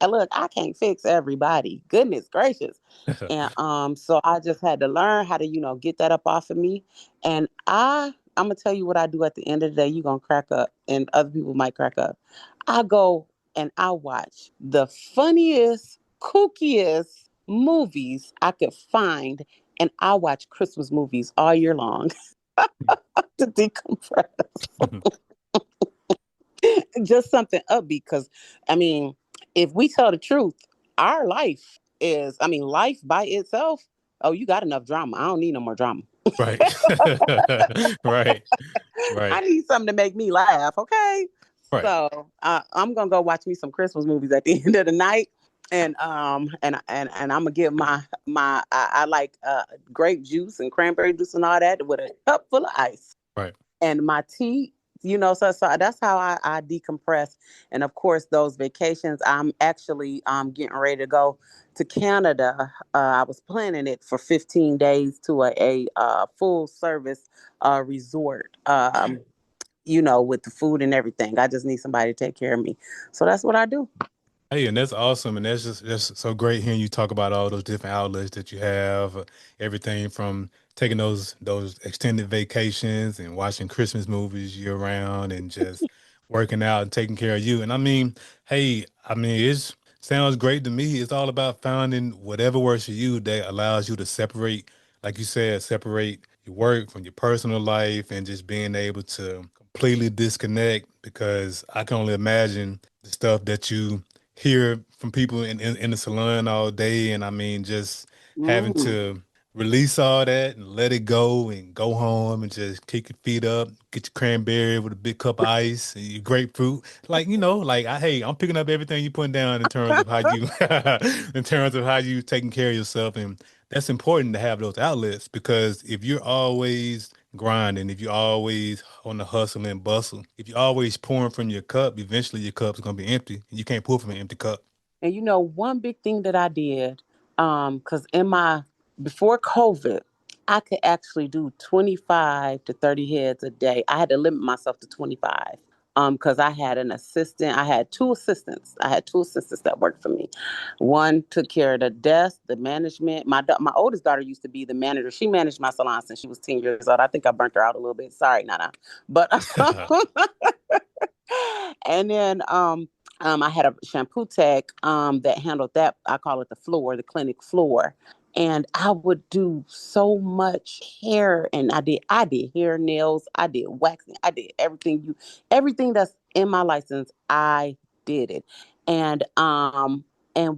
look, I can't fix everybody. Goodness gracious. And so I just had to learn how to, get that up off of me. And I'm going to tell you what I do at the end of the day. You're going to crack up, and other people might crack up. I go and I watch the funniest, kookiest movies I could find, and I watch Christmas movies all year long to decompress. Just something upbeat, because I mean, if we tell the truth, our life is, I mean, life by itself. Oh, you got enough drama. I don't need no more drama. Right. Right. I Right. need something to make me laugh. Okay. Right. So I'm gonna go watch me some Christmas movies at the end of the night, and I'm gonna get I like grape juice and cranberry juice and all that with a cup full of ice Right. and my tea. So that's how I decompress. And of course, those vacations, I'm actually getting ready to go to Canada. I was planning it for 15 days to a full service resort. With the food and everything. I just need somebody to take care of me. So that's what I do. Hey, and that's awesome, and that's so great hearing you talk about all those different outlets that you have, everything from taking those extended vacations and watching Christmas movies year round, and just working out and taking care of you. And I mean, hey, I mean, it sounds great to me. It's all about finding whatever works for you that allows you to separate, like you said, separate your work from your personal life, and just being able to completely disconnect. Because I can only imagine the stuff that you hear from people in the salon all day. And I mean, just having Mm. to release all that and let it go and go home and just kick your feet up, get your cranberry with a big cup of ice and your grapefruit. Like, like hey, I'm picking up everything you putting down in terms of how you in terms of how you taking care of yourself. And that's important to have those outlets, because if you're always grinding, if you're always on the hustle and bustle, if you're always pouring from your cup, eventually your cup's gonna be empty, and you can't pour from an empty cup. And one big thing that I did, because before COVID, I could actually do 25 to 30 heads a day. I had to limit myself to 25. Because I had an assistant. I had two assistants. That worked for me. One took care of the desk, the management. My oldest daughter used to be the manager. She managed my salon since she was 10 years old. I think I burnt her out a little bit. Sorry, Nana. But and then I had a shampoo tech that handled that. I call it the clinic floor. And I would do so much hair, and I did hair, nails, I did waxing, I did everything that's in my license. I did it. And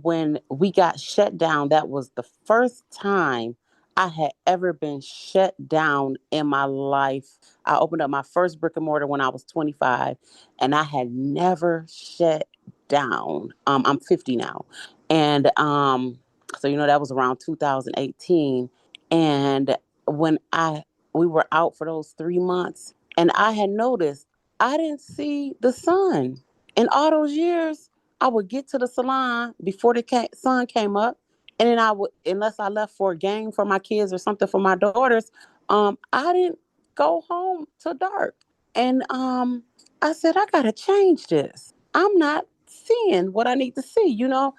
when we got shut down, that was the first time I had ever been shut down in my life. I opened up my first brick and mortar when I was 25, and I had never shut down. I'm 50 now. And so that was around 2018. And when we were out for those 3 months, and I had noticed I didn't see the sun. In all those years, I would get to the salon before the sun came up, and then I would, unless I left for a game for my kids or something for my daughters, I didn't go home till dark. And I said, I gotta change this. I'm not seeing what I need to see. So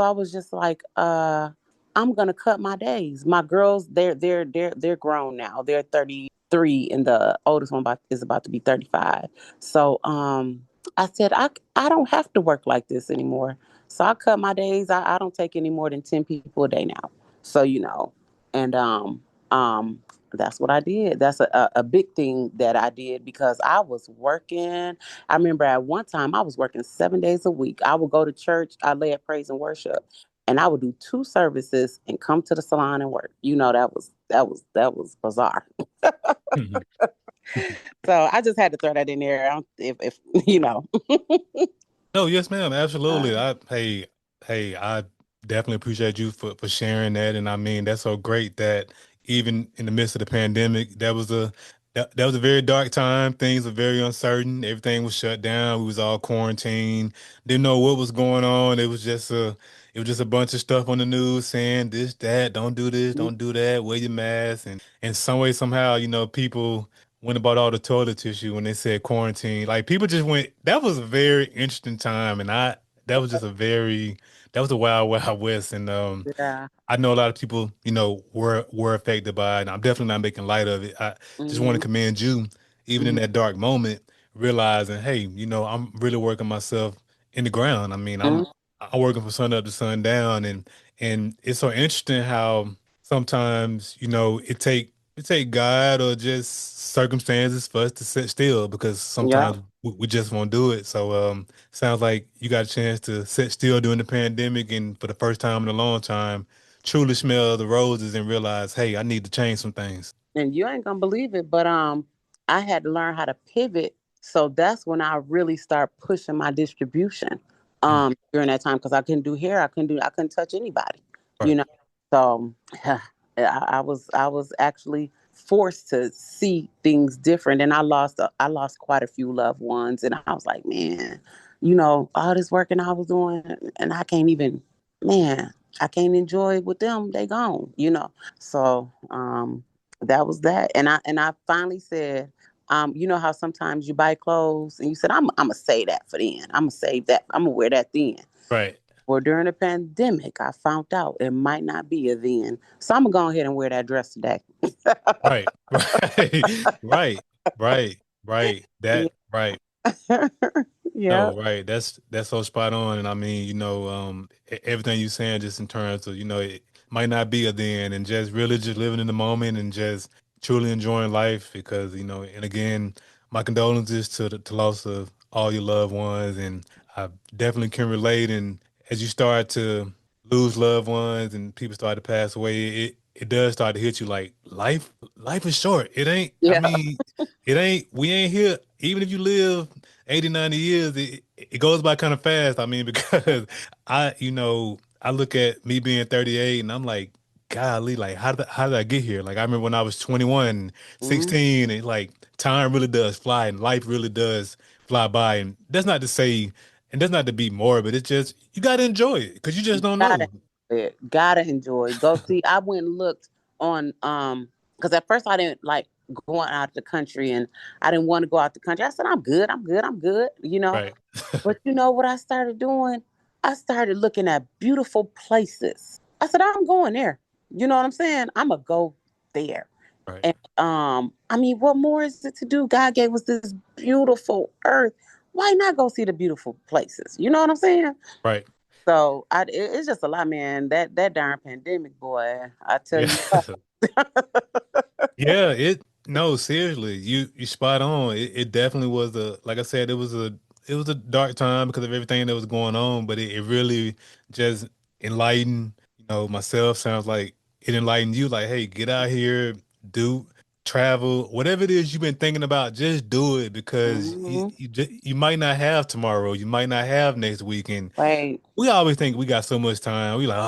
I was just like, I'm gonna cut my days. My girls, they're grown now. They're 33, and the oldest one is about to be 35. So I said, I don't have to work like this anymore. So I cut my days. I don't take any more than 10 people a day now. So and um that's what I did. That's a big thing that I did, because I was working. I remember at one time I was working 7 days a week. I would go to church, I led praise and worship, and I would do two services and come to the salon and work. That was bizarre. So I just had to throw that in there. If you know. No, yes, ma'am, Uh, absolutely. I definitely appreciate you for sharing that, and I mean that's so great that even in the midst of the pandemic, that was a very dark time. Things were very uncertain. Everything was shut down. We was all quarantined. Didn't know what was going on. It was just a bunch of stuff on the news saying this, that, don't do this, don't do that, wear your mask, and some way somehow, people went about all the toilet tissue when they said quarantine. Like people just went. That was a very interesting time, and that was just a very that was a wild wild west. And yeah. I know a lot of people, were affected by it. And I'm definitely not making light of it. I just want to Mm-hmm. commend you, even in that dark moment, realizing, hey, I'm really working myself in the ground. I mean, I'm working from sun up to sun down, and it's so interesting how sometimes, it take God or just circumstances for us to sit still because Yeah. sometimes we just won't do it. So sounds like you got a chance to sit still during the pandemic and for the first time in a long time truly smell the roses and realize, hey, I need to change some things. And you ain't gonna believe it, but I had to learn how to pivot. So that's when I really start pushing my distribution Mm, during that time because I couldn't do hair, I couldn't touch anybody, you right, know. So I was actually forced to see things different, and I lost quite a few loved ones, and I was like, man, all this working I was doing, and I can't even, man, I can't enjoy it with them. They gone. So that was that. And I finally said, you know how sometimes you buy clothes and you said, I'm gonna say that for then. I'm gonna save that. I'm gonna wear that then. right, Well, during the pandemic, I found out it might not be a then. So I'm gonna go ahead and wear that dress today. right, right, right, right. Yeah. Yeah. No, right. That's so spot on. And I mean, everything you're saying just in terms of, it might not be a then and just really just living in the moment and just truly enjoying life because, and again, my condolences to the to loss of all your loved ones. And I definitely can relate. And as you start to lose loved ones and people start to pass away, it does start to hit you like life is short. It ain't, I Yeah. mean, we ain't here. Even if you live 80, 90 years, it goes by kind of fast. I mean, because I look at me being 38 and I'm like, golly, like how did I get here? Like I remember when I was 21, Mhm. 16, and like time really does fly and life really does fly by. And that's not to say, and that's not to be morbid. It's just you gotta enjoy it because you just don't Gotta know. enjoy it. Gotta enjoy it. Go see. I went and looked on because at first I didn't like going out the country and I didn't want to go out the country. I said, I'm good, I'm good. Right, But you know what I started doing? I started looking at beautiful places. I said, I'm going there. You know what I'm saying? I'm gonna go there. right, And I mean, what more is it to do? God gave us this beautiful earth. Why not go see the beautiful places? You know what I'm saying? right. So it's just a lot, man. That darn pandemic, boy. I tell Yeah. you what. Yeah, no, seriously, you spot on. It definitely was like I said, it was a dark time because of everything that was going on, but it really just enlightened, myself. Sounds like it enlightened you, like, hey, get out here, do travel, whatever it is you've been thinking about, just do it because Hmm. you might not have tomorrow, you might not have next weekend. Right. We always think we got so much time. We like, oh,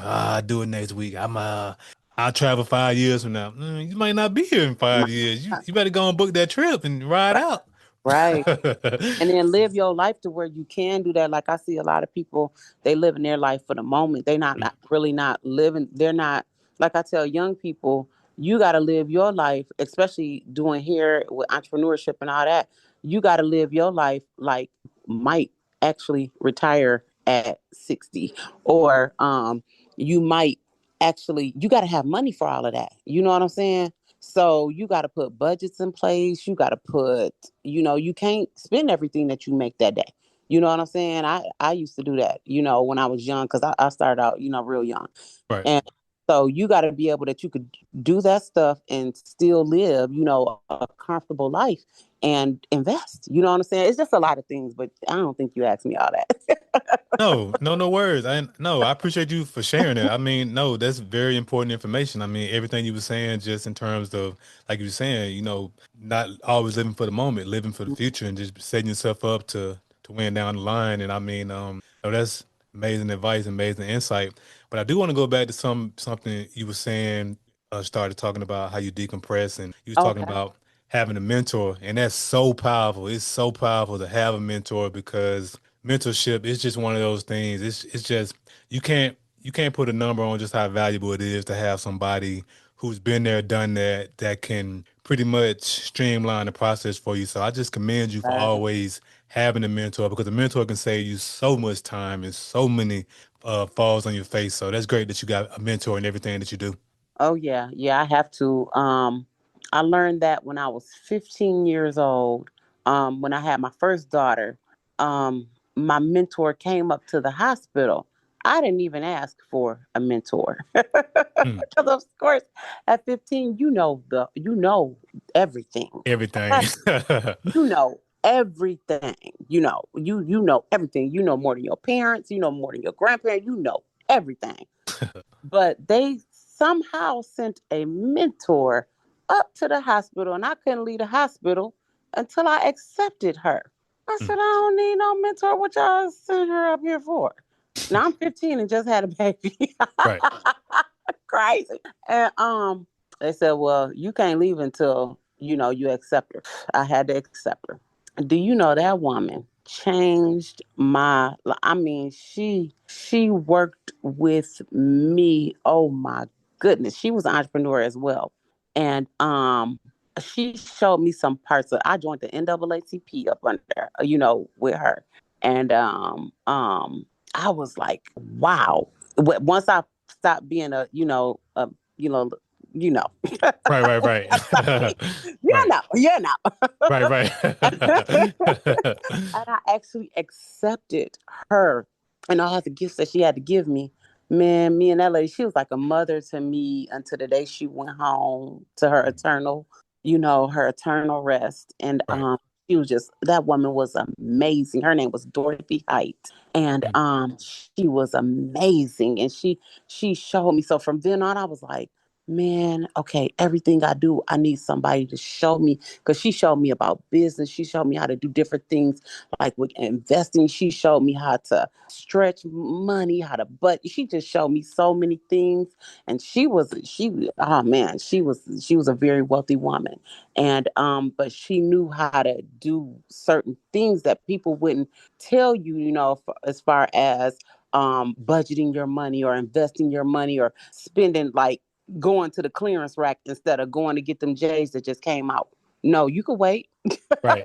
I do it next week. I'll travel 5 years from now. You might not be here in My 5 years. You God. you better go and book that trip and ride out. Right. And then live your life to where you can do that. Like I see a lot of people, they live in their life for the moment. They not really not living. They're not, like I tell young people, you got to live your life, especially doing here with entrepreneurship and all that. You got to live your life like might actually retire at 60, or you might actually, you got to have money for all of that. You know what I'm saying? So you got to put budgets in place. You got to put, you can't spend everything that you make that day. You know what I'm saying? I used to do that, when I was young, because I started out, real young. Right, And so you got to be able that you could do that stuff and still live, a comfortable life and invest. You know what I'm saying? It's just a lot of things, but I don't think you asked me all that. No, no, no words. I appreciate you for sharing it. I mean, no, that's very important information. I mean, everything you were saying, just in terms of, like you were saying, not always living for the moment, living for the future, and just setting yourself up to win down the line. And I mean, no, that's amazing advice, amazing insight. But I do want to go back to something you were saying. Started talking about how you decompress, and you was talking Okay. about having a mentor, and that's so powerful. It's so powerful to have a mentor because mentorship is just one of those things. It's just you can't put a number on just how valuable it is to have somebody who's been there, done that, that can pretty much streamline the process for you. So I just commend you for Right. always having a mentor because a mentor can save you so much time and so many falls on your face. So that's great that you got a mentor in everything that you do. Oh yeah, yeah, I have to. I learned that when I was 15 years old. When I had my first daughter, my mentor came up to the hospital. I didn't even ask for a mentor Hmm. because, of course, at 15, you know everything. Everything. You know everything. You know everything. You know more than your parents. You know more than your grandparents. You know everything. But they somehow sent a mentor up to the hospital, and I couldn't leave the hospital until I accepted her. I Hmm. said, I don't need no mentor. What y'all sent her up here for? Now I'm 15 and just had a baby. Right. Crazy. And they said, well, you can't leave until you accept her. I had to accept her. Do you know that woman changed my? I mean, she worked with me. Oh my goodness, she was an entrepreneur as well, and she showed me some parts of. I joined the NAACP up under with her, and I was like, wow. Once I stopped being you know, you know, Right, right, right. Right. you know. Right, And right. I actually accepted her and all the gifts that she had to give me. Man, me and that lady, she was like a mother to me until the day she went home to her eternal rest. And Right. she was just that woman was amazing. Her name was Dorothy Height. And Mm. she was amazing. And she showed me. So from then on, I was like, man, okay, everything I do, I need somebody to show me because she showed me about business. She showed me how to do different things like with investing. She showed me how to stretch money, but she just showed me so many things. And oh man, she was a very wealthy woman. And but she knew how to do certain things that people wouldn't tell you, as far as budgeting your money or investing your money or spending like going to the clearance rack instead of going to get them J's that just came out. No, you could wait. Right.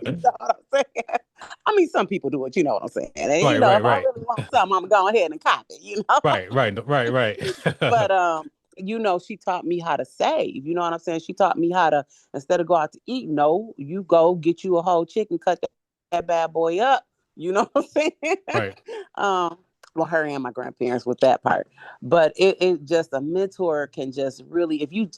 You know what I'm saying? I mean, some people do it. You know what I'm saying? And Right, if right, I right. really want something, I'm going ahead and copy. Right, right, right, right. But she taught me how to save. You know what I'm saying? She taught me how to instead of go out to eat, no, you go get you a whole chicken, cut that bad boy up. You know what I'm saying? Right. um, well, her and my grandparents with that part. But it just a mentor can just really, if you,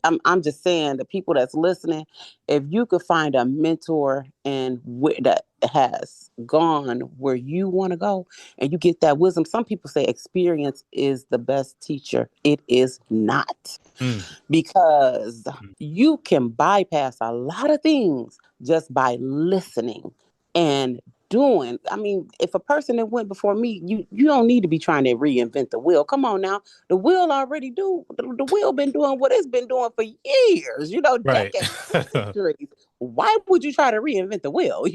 I'm just saying the people that's listening, if you could find a mentor and that has gone where you want to go, and you get that wisdom. Some people say experience is the best teacher. It is not Mm. because you can bypass a lot of things just by listening and doing. I mean, if a person that went before me, you don't need to be trying to reinvent the wheel. Come on now. The wheel already the wheel been doing what it's been doing for years, Right. decades, centuries. Why would you try to reinvent the wheel?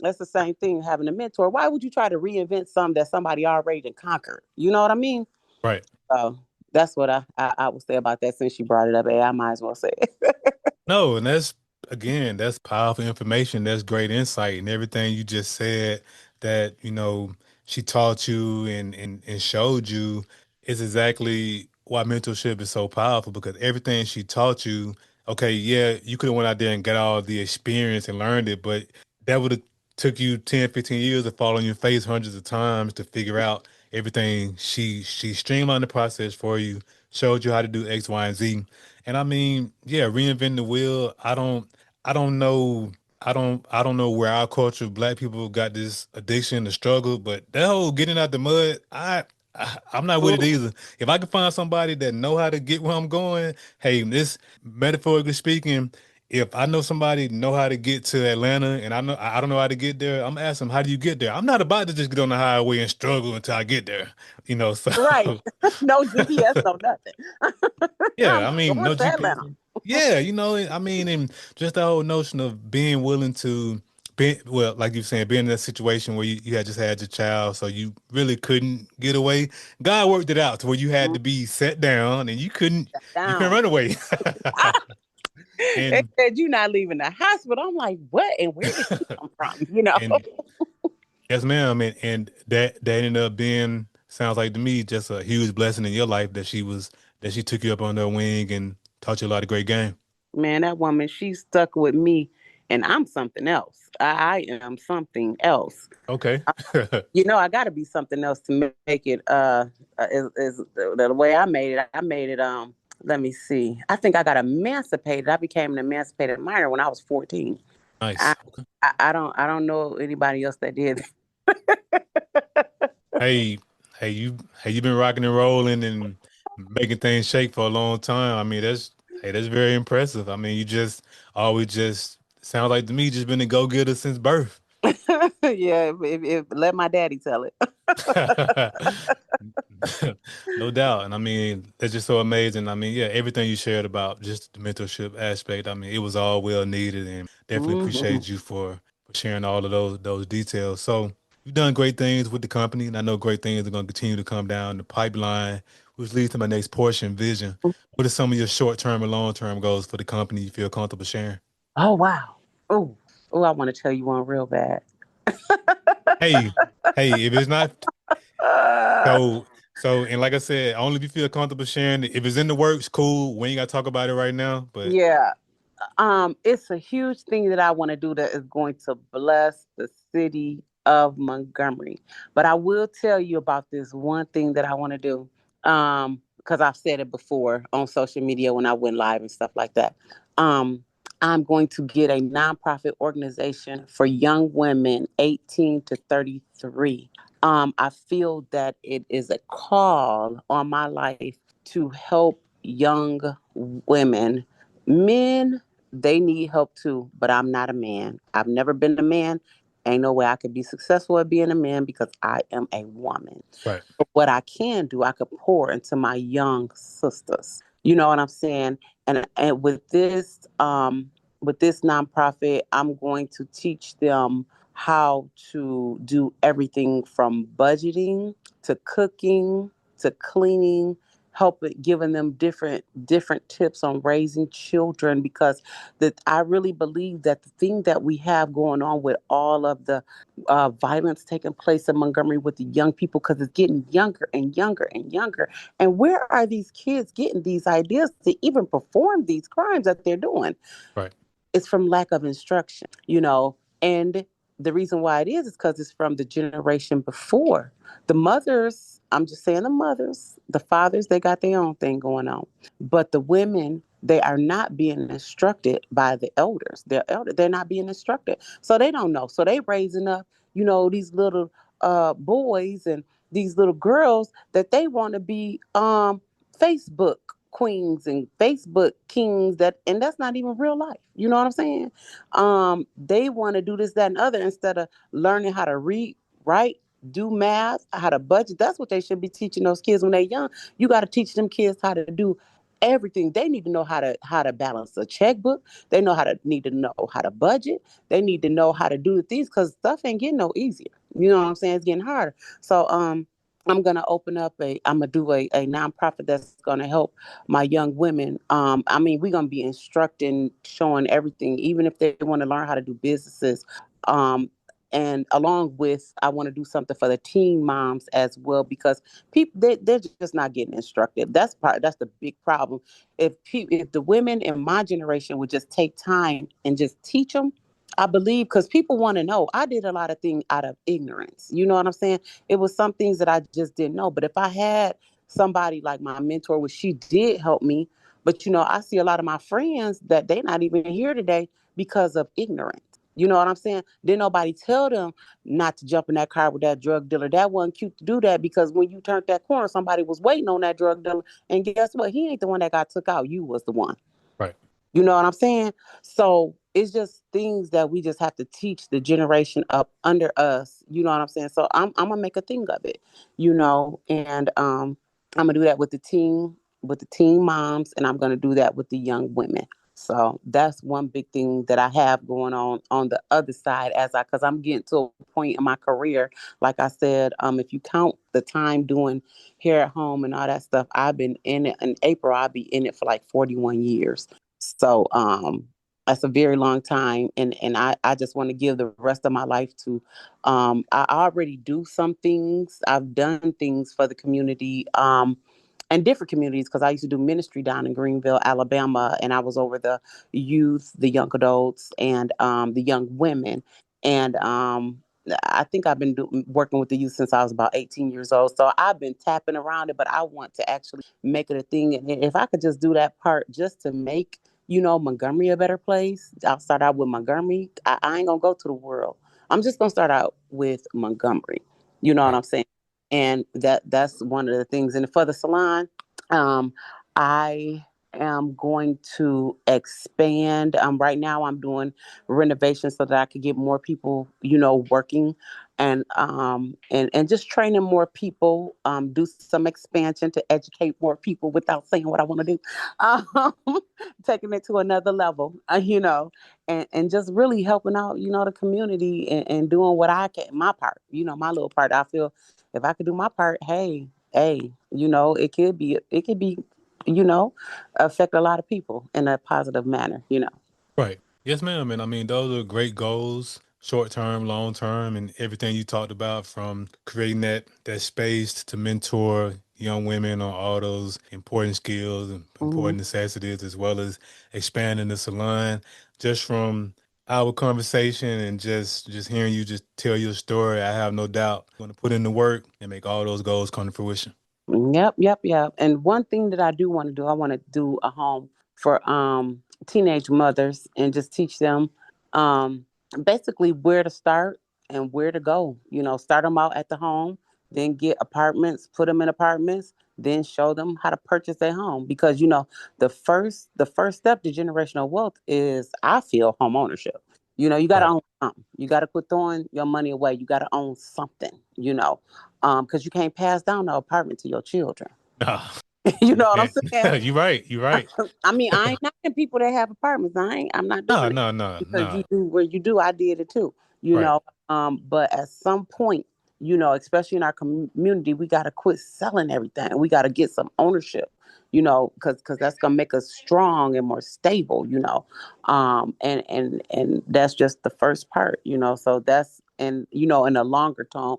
That's the same thing having a mentor. Why would you try to reinvent something that somebody already conquered? You know what I mean? Right. So that's what I would say about that since you brought it up. I might as well say it. No, and that's again, that's powerful information. That's great insight and everything you just said that, she taught you and showed you is exactly why mentorship is so powerful because everything she taught you, okay, yeah, you could have went out there and got all the experience and learned it, but that would have took you 10, 15 years to fall on your face hundreds of times to figure out everything. She streamlined the process for you, showed you how to do X, Y, and Z. And I mean, yeah, reinventing the wheel. I don't know. I don't know where our culture, black people got this addiction, the struggle, but that whole getting out the mud, I'm not with it Mm, either. If I can find somebody that know how to get where I'm going, hey, this metaphorically speaking, if I know somebody know how to get to Atlanta and I don't know how to get there, I'm asking them, how do you get there? I'm not about to just get on the highway and struggle until I get there, So right. No GPS, no nothing. yeah, I'm I mean, going no to GPS. Atlanta. Yeah, I mean, and just the whole notion of being willing to be, well, like you saying, being in that situation where you had just had your child, so you really couldn't get away. God worked it out to where you had Mm, to be set down and you couldn't down. run away. They And said you're not leaving the hospital. I'm like, what? And where did he come from? and yes, ma'am, and that ended up being sounds like to me just a huge blessing in your life that she took you up on her wing and taught you a lot of great game. Man, that woman, she stuck with me, and I'm something else. I am something else. Okay. I got to be something else to make it. Is the way I made it. I made it. Let me see. I think I got emancipated. I became an emancipated minor when I was 14. I, Nice. I don't know anybody else that did. Hey, hey, you've been rocking and rolling and making things shake for a long time. I mean, that's very impressive. I mean, you just always just sounds like to me just been a go-getter since birth. Yeah, if let my daddy tell it. No doubt. And I mean, that's just so amazing. I mean, yeah, everything you shared about just the mentorship aspect, I mean, it was all well needed and definitely Hmm. appreciate you for sharing all of those details. So you've done great things with the company, and I know great things are going to continue to come down the pipeline, which leads to my next portion, vision. What are some of your short-term and long-term goals for the company you feel comfortable sharing? Oh wow. Oh, oh, I want to tell you one real bad. Hey, hey, if it's not Uh, and like I said, only if you feel comfortable sharing it. If it's in the works, cool. We ain't gotta talk about it right now. But yeah. It's a huge thing that I want to do that is going to bless the city of Montgomery. But I will tell you about this one thing that I want to do. Because I've said it before on social media when I went live and stuff like that. Um, I'm going to get a nonprofit organization for young women 18 to 33. I feel that it is a call on my life to help young women. Men, they need help too, but I'm not a man. I've never been a man. Ain't no way I could be successful at being a man because I am a woman. right, But what I can do, I could pour into my young sisters. You know what I'm saying? And with this nonprofit, I'm going to teach them how to do everything from budgeting to cooking to cleaning, giving them different tips on raising children, because that I really believe that the thing that we have going on with all of the violence taking place in Montgomery with the young people, because it's getting younger and younger and younger. And where are these kids getting these ideas to even perform these crimes that they're doing? right, It's from lack of instruction, and the reason why it is because it's from the generation before. The mothers, I'm just saying the mothers, the fathers, they got their own thing going on. But the women, they are not being instructed by the elders. They're not being instructed. So they don't know. So they raising up, these little boys and these little girls that they want to be Facebook queens and Facebook kings, and that's not even real life. You know what I'm saying? They want to do this, that, and other instead of learning how to read, write, do math, how to budget. That's what they should be teaching those kids when they're young. You got to teach them kids how to do everything. They need to know how to balance a checkbook. They need to know how to budget. They need to know how to do things, because stuff ain't getting no easier. You know what I'm saying? It's getting harder. So I'm gonna I'm gonna do a nonprofit that's gonna help my young women. I mean, we're gonna be instructing, showing everything, even if they want to learn how to do businesses. Um, and along with, I want to do something for the teen moms as well, because people they're just not getting instructed. That's the big problem. If the women in my generation would just take time and just teach them, I believe, because people want to know. I did a lot of things out of ignorance. You know what I'm saying? It was some things that I just didn't know. But if I had somebody like my mentor, which she did help me, but I see a lot of my friends that they're not even here today because of ignorance. You know what I'm saying? Didn't nobody tell them not to jump in that car with that drug dealer. That wasn't cute to do that because when you turned that corner, somebody was waiting on that drug dealer. And guess what? He ain't the one that got took out. You was the one. Right. You know what I'm saying? So it's just things that we just have to teach the generation up under us. You know what I'm saying? So I'm gonna make a thing of it, and I'm gonna do that with the teen moms, and I'm gonna do that with the young women. So that's one big thing that I have going on the other side because I'm getting to a point in my career. Like I said, if you count the time doing hair at home and all that stuff, I've been in it. In April, I'll be in it for like 41 years. So that's a very long time. And I just want to give the rest of my life to I already do some things. I've done things for the community. And different communities because I used to do ministry down in Greenville, Alabama, and I was over the youth, the young adults, and the young women. And I think I've been working with the youth since I was about 18 years old. So I've been tapping around it, but I want to actually make it a thing. And if I could just do that part just to make, Montgomery a better place, I'll start out with Montgomery. I ain't going to go to the world. I'm just going to start out with Montgomery. You know what Right. I'm saying? And that's one of the things. And for the salon, I am going to expand. Right now, I'm doing renovations so that I could get more people, working, and just training more people. Do some expansion to educate more people without saying what I want to do. Um, Taking it to another level, and just really helping out, the community and doing what I can, my part, my little part. I feel if I could do my part, hey, it could be, you know, affect a lot of people in a positive manner. Right. Yes, ma'am. And I mean, those are great goals, short term, long term, and everything you talked about from creating that space to mentor young women on all those important skills and Hmm. important necessities, as well as expanding the salon. Just from our conversation and just hearing you just tell your story, I have no doubt you're going to put in the work and make all those goals come to fruition. Yep, yep, yep. And one thing that I do want to do, I want to do a home for teenage mothers and just teach them um basically where to start and where to go. Start them out at the home, then get apartments, put them in apartments, then show them how to purchase their home because the first step to generational wealth is I feel home ownership. You got to Right. own something. You got to quit throwing your money away. You got to own something. Because you can't pass down the apartment to your children. Ah, You you know what I'm can't. saying? You're right. You're right. I mean, I ain't knocking people that have apartments. I'm not No, doing it no, no, because you no. do where you do. I did it too. You Right. know, but at some point, especially in our community, we got to quit selling everything. We got to get some ownership. Because that's gonna make us strong and more stable. And that's just the first part. So that's and in the longer term,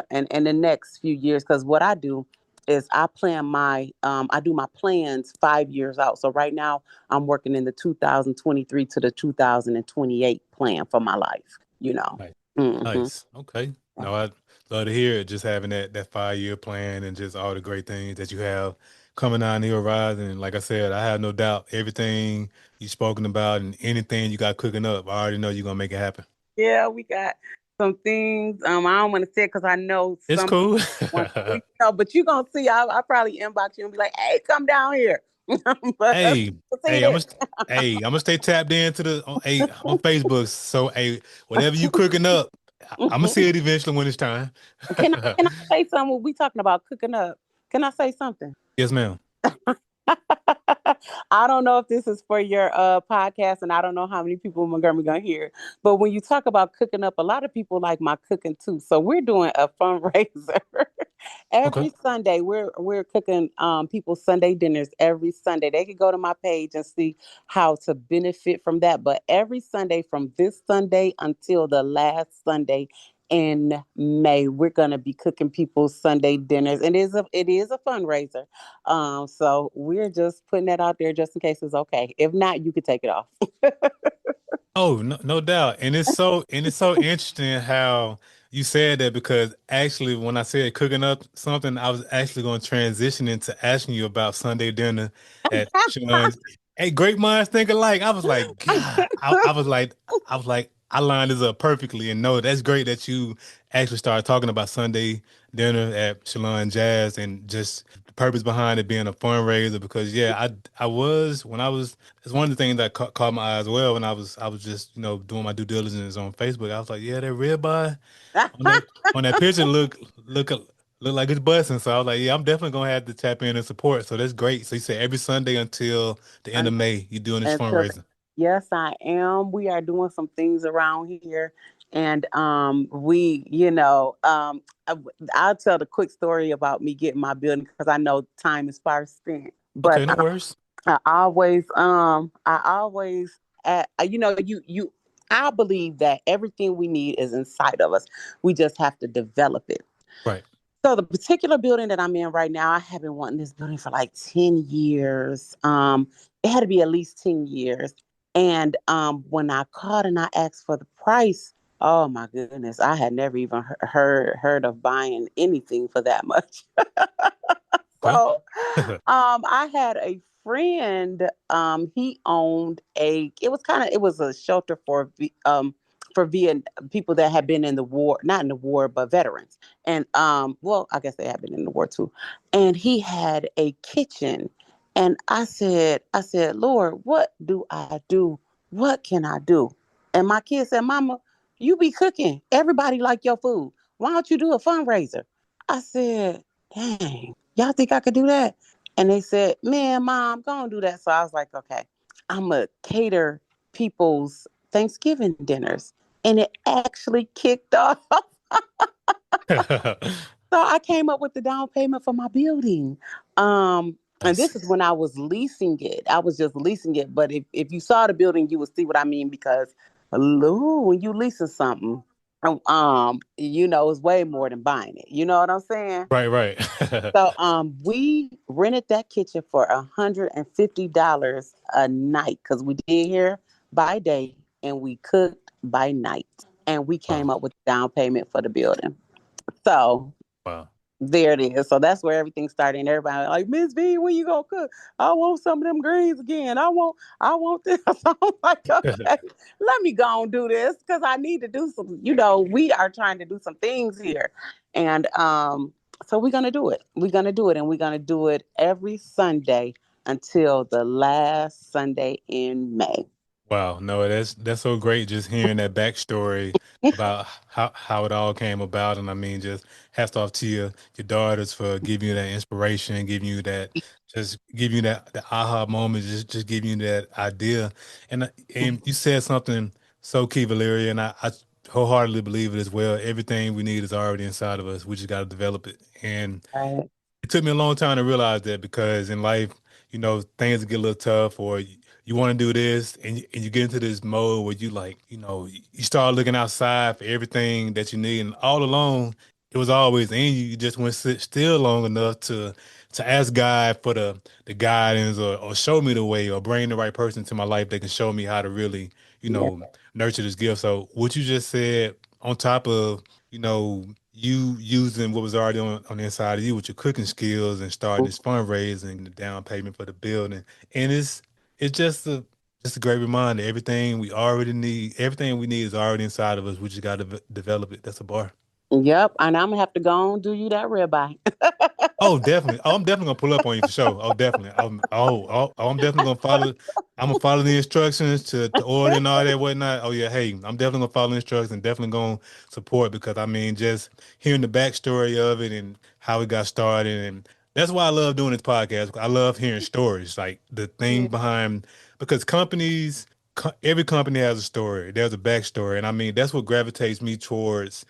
and the next few years. Because what I do is I do my plans 5 years out. So right now I'm working in the 2023 to the 2028 plan for my life, you know. Right. Hmm. Nice. Okay. No, I'd love to hear it. Just having that 5 year plan and just all the great things that you have coming on the horizon. And like I said, I have no doubt everything you've spoken about and anything you got cooking up, I already know you're gonna make it happen. Yeah, we got some things. I don't want to say it because I know It's some cool. want to, but you're gonna see. I probably inbox you and be like, "Hey, come down here." But Hey, we'll see you hey, I'm there. gonna hey, I'm gonna stay tapped into on Facebook. So hey, whatever you cooking up, I'm gonna see it eventually when it's time. Can I say something? We talking about cooking up. Can I say something? Yes, ma'am. I don't know if this is for your podcast, and I don't know how many people in Montgomery gonna hear. But when you talk about cooking up, a lot of people like my cooking too. So we're doing a fundraiser Okay. every Sunday. We're cooking people Sunday dinners every Sunday. They can go to my page and see how to benefit from that. But every Sunday, from this Sunday until the last Sunday in May, we're gonna be cooking people's Sunday dinners, and it is a fundraiser. So we're just putting that out there just in case it's okay. If not, you could take it off. Oh, no, no doubt. And it's so interesting how you said that because actually when I said cooking up something, I was actually going to transition into asking you about Sunday dinner at Sean's. Hey, great minds think alike. I was like, God, I was like, I lined this up perfectly. And no, that's great that you actually started talking about Sunday dinner at ShylanJazz and just the purpose behind it being a fundraiser. Because yeah, I was when I was it's one of the things that caught my eye as well when I was just doing my due diligence on Facebook. I was like, yeah, that ribeye on that picture look look like it's busting. So I was like, yeah, I'm definitely gonna have to tap in and support. So that's great. So you said every Sunday until the end of Un- May, you're doing this Until fundraiser. yes, I am. We are doing some things around here, and I'll tell the quick story about me getting my building because I know time is far spent. But Okay, no worries. I always, I believe that everything we need is inside of us. We just have to develop it. Right. So the particular building that I'm in right now, I have been wanting this building for like 10 years. It had to be at least 10 years. And when I called and I asked for the price, oh my goodness, I had never even heard of buying anything for that much. Okay. So I had a friend, he owned it was a shelter for Viet people that had been in the war, not in the war, but veterans. And well, I guess they had been in the war too. And he had a kitchen. And I said, Lord, what do I do? What can I do? And my kid said, Mama, you be cooking. Everybody like your food. Why don't you do a fundraiser? I said, dang, y'all think I could do that? And they said, man, Mom, go and do that. So I was like, okay, I'm going to cater people's Thanksgiving dinners. And it actually kicked off. So I came up with the down payment for my building. And Nice. this is when I was leasing it. I was just leasing it. But if you saw the building, you would see what I mean because when you leasing something, it's way more than buying it. You know what I'm saying? Right, right. So we rented that kitchen for $150 a night because we did here by day and we cooked by night. And we came Wow. up with the down payment for the building. So Wow. there it is. So that's where everything started. And everybody like, Miss V, when you gonna cook? I want some of them greens again. I want this. So I'm like, okay, let me go and do this because I need to do some, we are trying to do some things here. And so we're gonna do it. We're gonna do it and we're gonna do it every Sunday until the last Sunday in May. Wow, no, that's so great just hearing that backstory about how it all came about. And I mean, just hats off to your daughters for giving you that inspiration, giving you that aha moment, just giving you that idea. And you said something so key, Valeria, and I wholeheartedly believe it as well. Everything we need is already inside of us. We just got to develop it. And Right. it took me a long time to realize that because in life, things get a little tough or you want to do this and you get into this mode where you like, you start looking outside for everything that you need. And all along, it was always in you. You just wouldn't sit still long enough to ask God for the guidance or show me the way or bring the right person to my life that can show me how to really, Yeah. nurture this gift. So what you just said on top of you using what was already on the inside of you with your cooking skills and starting this fundraising, the down payment for the building. And it's just a great reminder. Everything we need is already inside of us. We just gotta develop it. That's a bar. Yep. And I'm gonna have to go and do you that ribeye. Oh, definitely. Oh, I'm definitely gonna pull up on you for sure. Oh, definitely. I'm definitely gonna follow. I'm gonna follow the instructions to order and all that whatnot. Oh yeah, hey, I'm definitely gonna follow the instructions and definitely gonna support because I mean, just hearing the backstory of it and how it got started, and that's why I love doing this podcast. I love hearing stories, like the thing Yeah. behind because every company has a story. There's a backstory, and I mean that's what gravitates me towards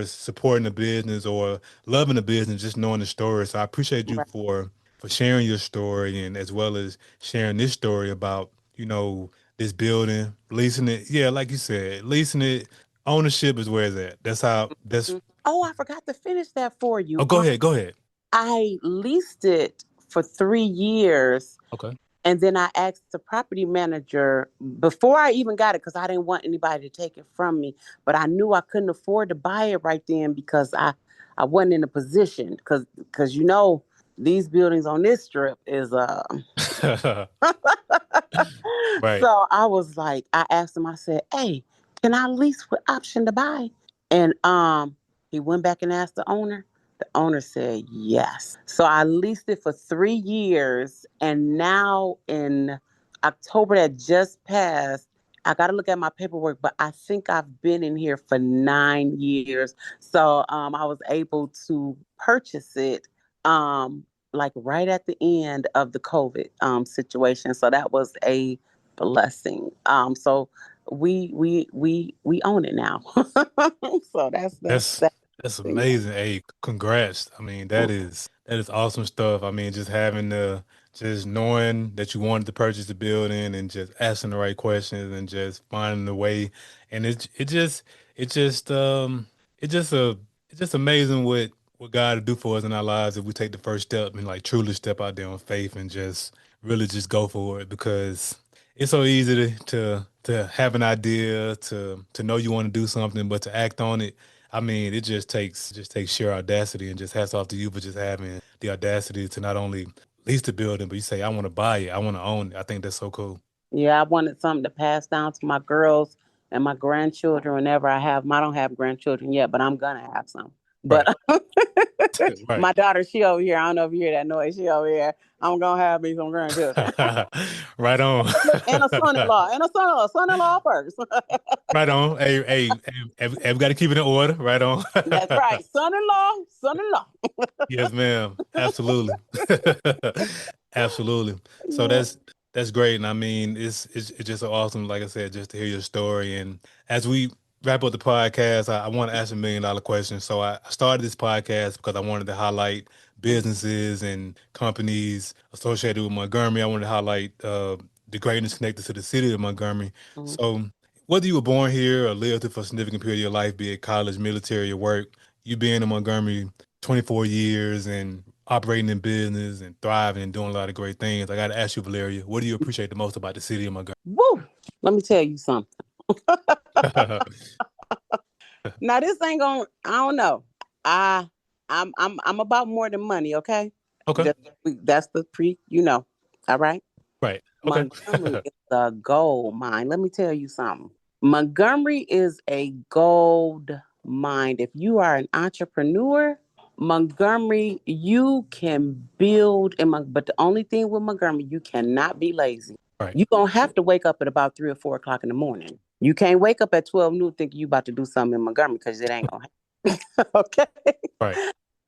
supporting the business or loving the business, just knowing the story. So I appreciate you Right. for sharing your story and as well as sharing this story about this building, leasing it. Yeah, like you said, leasing it. Ownership is where it's at. That's how. That's. Oh, I forgot to finish that for Oh, you. go ahead. Go ahead. I leased it for 3 years. Okay. And then I asked the property manager before I even got it because I didn't want anybody to take it from me. But I knew I couldn't afford to buy it right then because I wasn't in a position because these buildings on this strip is Right. so I was like I asked him I said, hey, Can I lease with option to buy? And he went back and asked the owner. The owner said yes. So I leased it for 3 years. And now in October that just passed, I got to look at my paperwork, but I think I've been in here for 9 years. So I was able to purchase it like right at the end of the COVID situation. So that was a blessing. So we own it now. So That's that's that's thing. amazing. Hey, congrats. I mean, that is awesome stuff. I mean, just having the just knowing that you wanted to purchase the building and just asking the right questions and just finding the way. And it just it's just amazing what God will do for us in our lives if we take the first step and like truly step out there on faith and just really just go for it because it's so easy to have an idea to know you want to do something but to act on it. I mean, it just takes sheer audacity and just hats off to you for just having the audacity to not only lease the building, but you say, I want to buy it, I want to own it. I think that's so cool. Yeah, I wanted something to pass down to my girls and my grandchildren whenever I have them. I don't have grandchildren yet, but I'm gonna have some. But Right. Right. my daughter, she over here. I don't know if you hear that noise. She over here. I'm gonna have me some grandchildren. Right on. And a son-in-law. And a son-in-law. Son-in-law first. Right on. Hey, we got to keep it in order. Right on. That's right. Son-in-law. Son-in-law. Yes, ma'am. Absolutely. Absolutely. So Yeah. that's great. And I mean, it's just so awesome, like I said, just to hear your story. And as we wrap up the podcast, I want to ask $1 million question. So I started this podcast because I wanted to highlight businesses and companies associated with Montgomery. I wanted to highlight the greatness connected to the city of Montgomery. Mhm. So whether you were born here or lived here for a significant period of your life, be it college, military, or work, you being in Montgomery 24 years and operating in business and thriving and doing a lot of great things. I got to ask you, Valeria, what do you appreciate the most about the city of Montgomery? Woo! Let me tell you something. Now this ain't gonna. I don't know. I I'm about more than money. Okay, Okay. just that's the pre. You know. All right. Right. Okay. Montgomery is a gold mine. Let me tell you something. Montgomery is a gold mine. If you are an entrepreneur, Montgomery, you can build in but the only thing with Montgomery, you cannot be lazy. Right. You don't have to wake up at about 3 or 4 o'clock in the morning. You can't wake up at 12 noon thinking you about to do something in Montgomery because it ain't gonna happen. Okay. Right.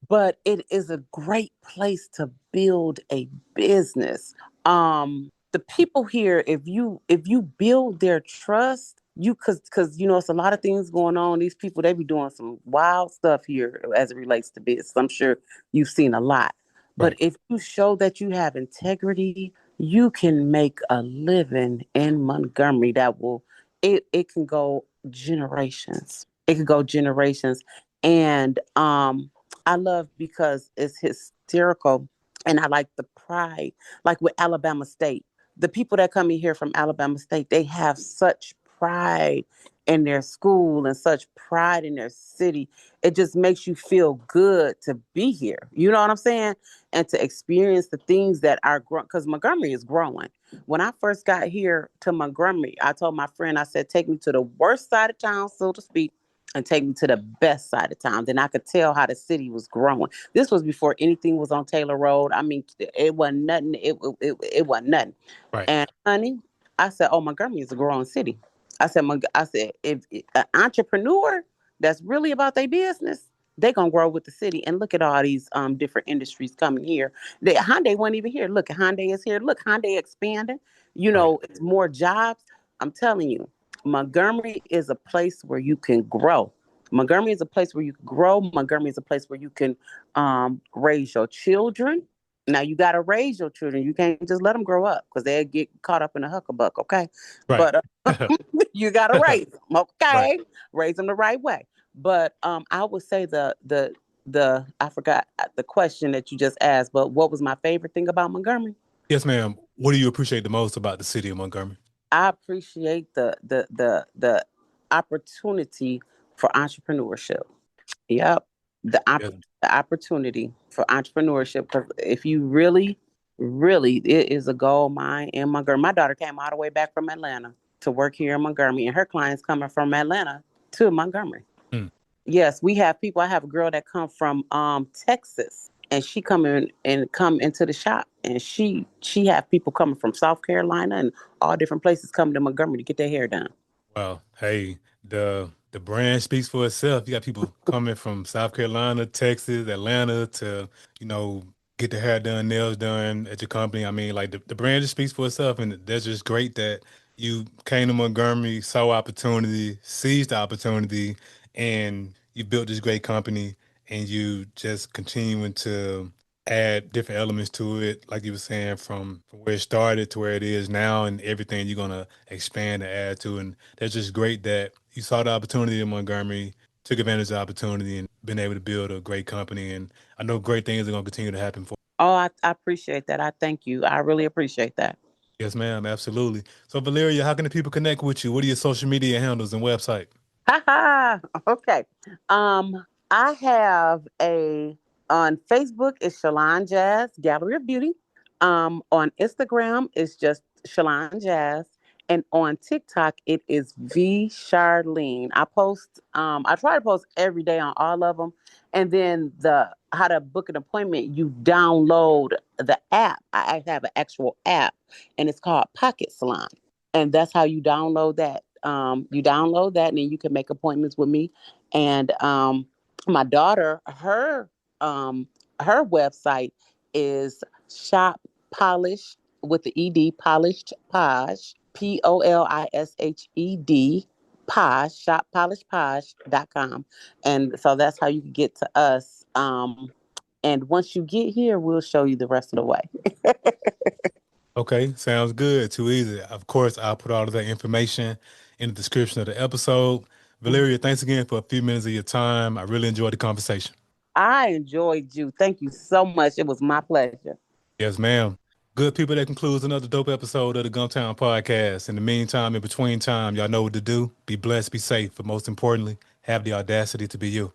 But it is a great place to build a business. The people here, if you build their trust, you because it's a lot of things going on. These people, they be doing some wild stuff here as it relates to business. I'm sure you've seen a lot. But Right. if you show that you have integrity, you can make a living in Montgomery that will it can go generations. It could go generations. And I love because it's hysterical and I like the pride. Like with Alabama State, the people that come in here from Alabama State, they have such pride in their school and such pride in their city. It just makes you feel good to be here. You know what I'm saying? And to experience the things that are growing, because Montgomery is growing. When I first got here to Montgomery, I told my friend, I said, take me to the worst side of town, so to speak, and take me to the best side of town. Then I could tell how the city was growing. This was before anything was on Taylor Road. I mean, it wasn't nothing. It wasn't nothing. Right. And honey, I said, "Oh, Montgomery is a growing city." I said, if an entrepreneur that's really about their business, they gonna grow with the city. And look at all these different industries coming here. Hyundai wasn't even here. Look, Hyundai is here. Look, Hyundai expanding. Right. It's more jobs. I'm telling you, Montgomery is a place where you can grow. Montgomery is a place where you can grow. Montgomery is a place where you can raise your children. Now you got to raise your children. You can't just let them grow up because they get caught up in a huckabuck. Okay, Right. but you got to raise them. Right. Okay, raise them the right way. But I would say the I forgot the question that you just asked. But what was my favorite thing about Montgomery? Yes, ma'am. What do you appreciate the most about the city of Montgomery? I appreciate the opportunity for entrepreneurship. Yep, Yes. the opportunity for entrepreneurship. Because if you really, really, it is a gold mine in Montgomery. My daughter came all the way back from Atlanta. to work here in Montgomery, and her clients coming from Atlanta to Montgomery. Hmm. Yes, we have people. I have a girl that come from Texas, and she come in and come into the shop, and she have people coming from South Carolina and all different places coming to Montgomery to get their hair done. Well, hey, the brand speaks for itself. You got people coming from South Carolina, Texas, Atlanta to, you know, get their hair done, nails done at your company. I mean, like the brand just speaks for itself, and that's just great that you came to Montgomery, saw opportunity, seized the opportunity, and you built this great company, and you just continuing to add different elements to it, like you were saying, from where it started to where it is now, and everything you're gonna expand and add to. And that's just great that you saw the opportunity in Montgomery, took advantage of the opportunity, and been able to build a great company. And I know great things are gonna continue to happen for. Oh, I appreciate that. I thank you. I really appreciate that. Yes, ma'am, absolutely. So, Valeria, how can the people connect with you? What are your social media handles and website? Ha Okay. I have a on Facebook is ShylanJazz Gallery of Beauty. On Instagram it's just ShylanJazz, and on TikTok it is V Charlene. I post. I try to post every day on all of them, and then the how to book an appointment. You download the app. I have an actual app, and it's called Pocket Salon, and that's how you download that. You download that, and then you can make appointments with me. And my daughter, um, her website is Shop Polish with the ed, polished posh, POLISHED posh, shoppolishposh.com. And so that's how you can get to us. And once you get here, we'll show you the rest of the way. Okay, sounds good. Too easy. Of course, I'll put all of that information in the description of the episode. Valeria, thanks again for a few minutes of your time. I really enjoyed the conversation. I enjoyed you. Thank you so much. It was my pleasure. Yes, ma'am. Good people, that concludes another dope episode of the Gumtown Podcast. In the meantime, in between time, y'all know what to do. Be blessed, be safe, but most importantly, have the audacity to be you.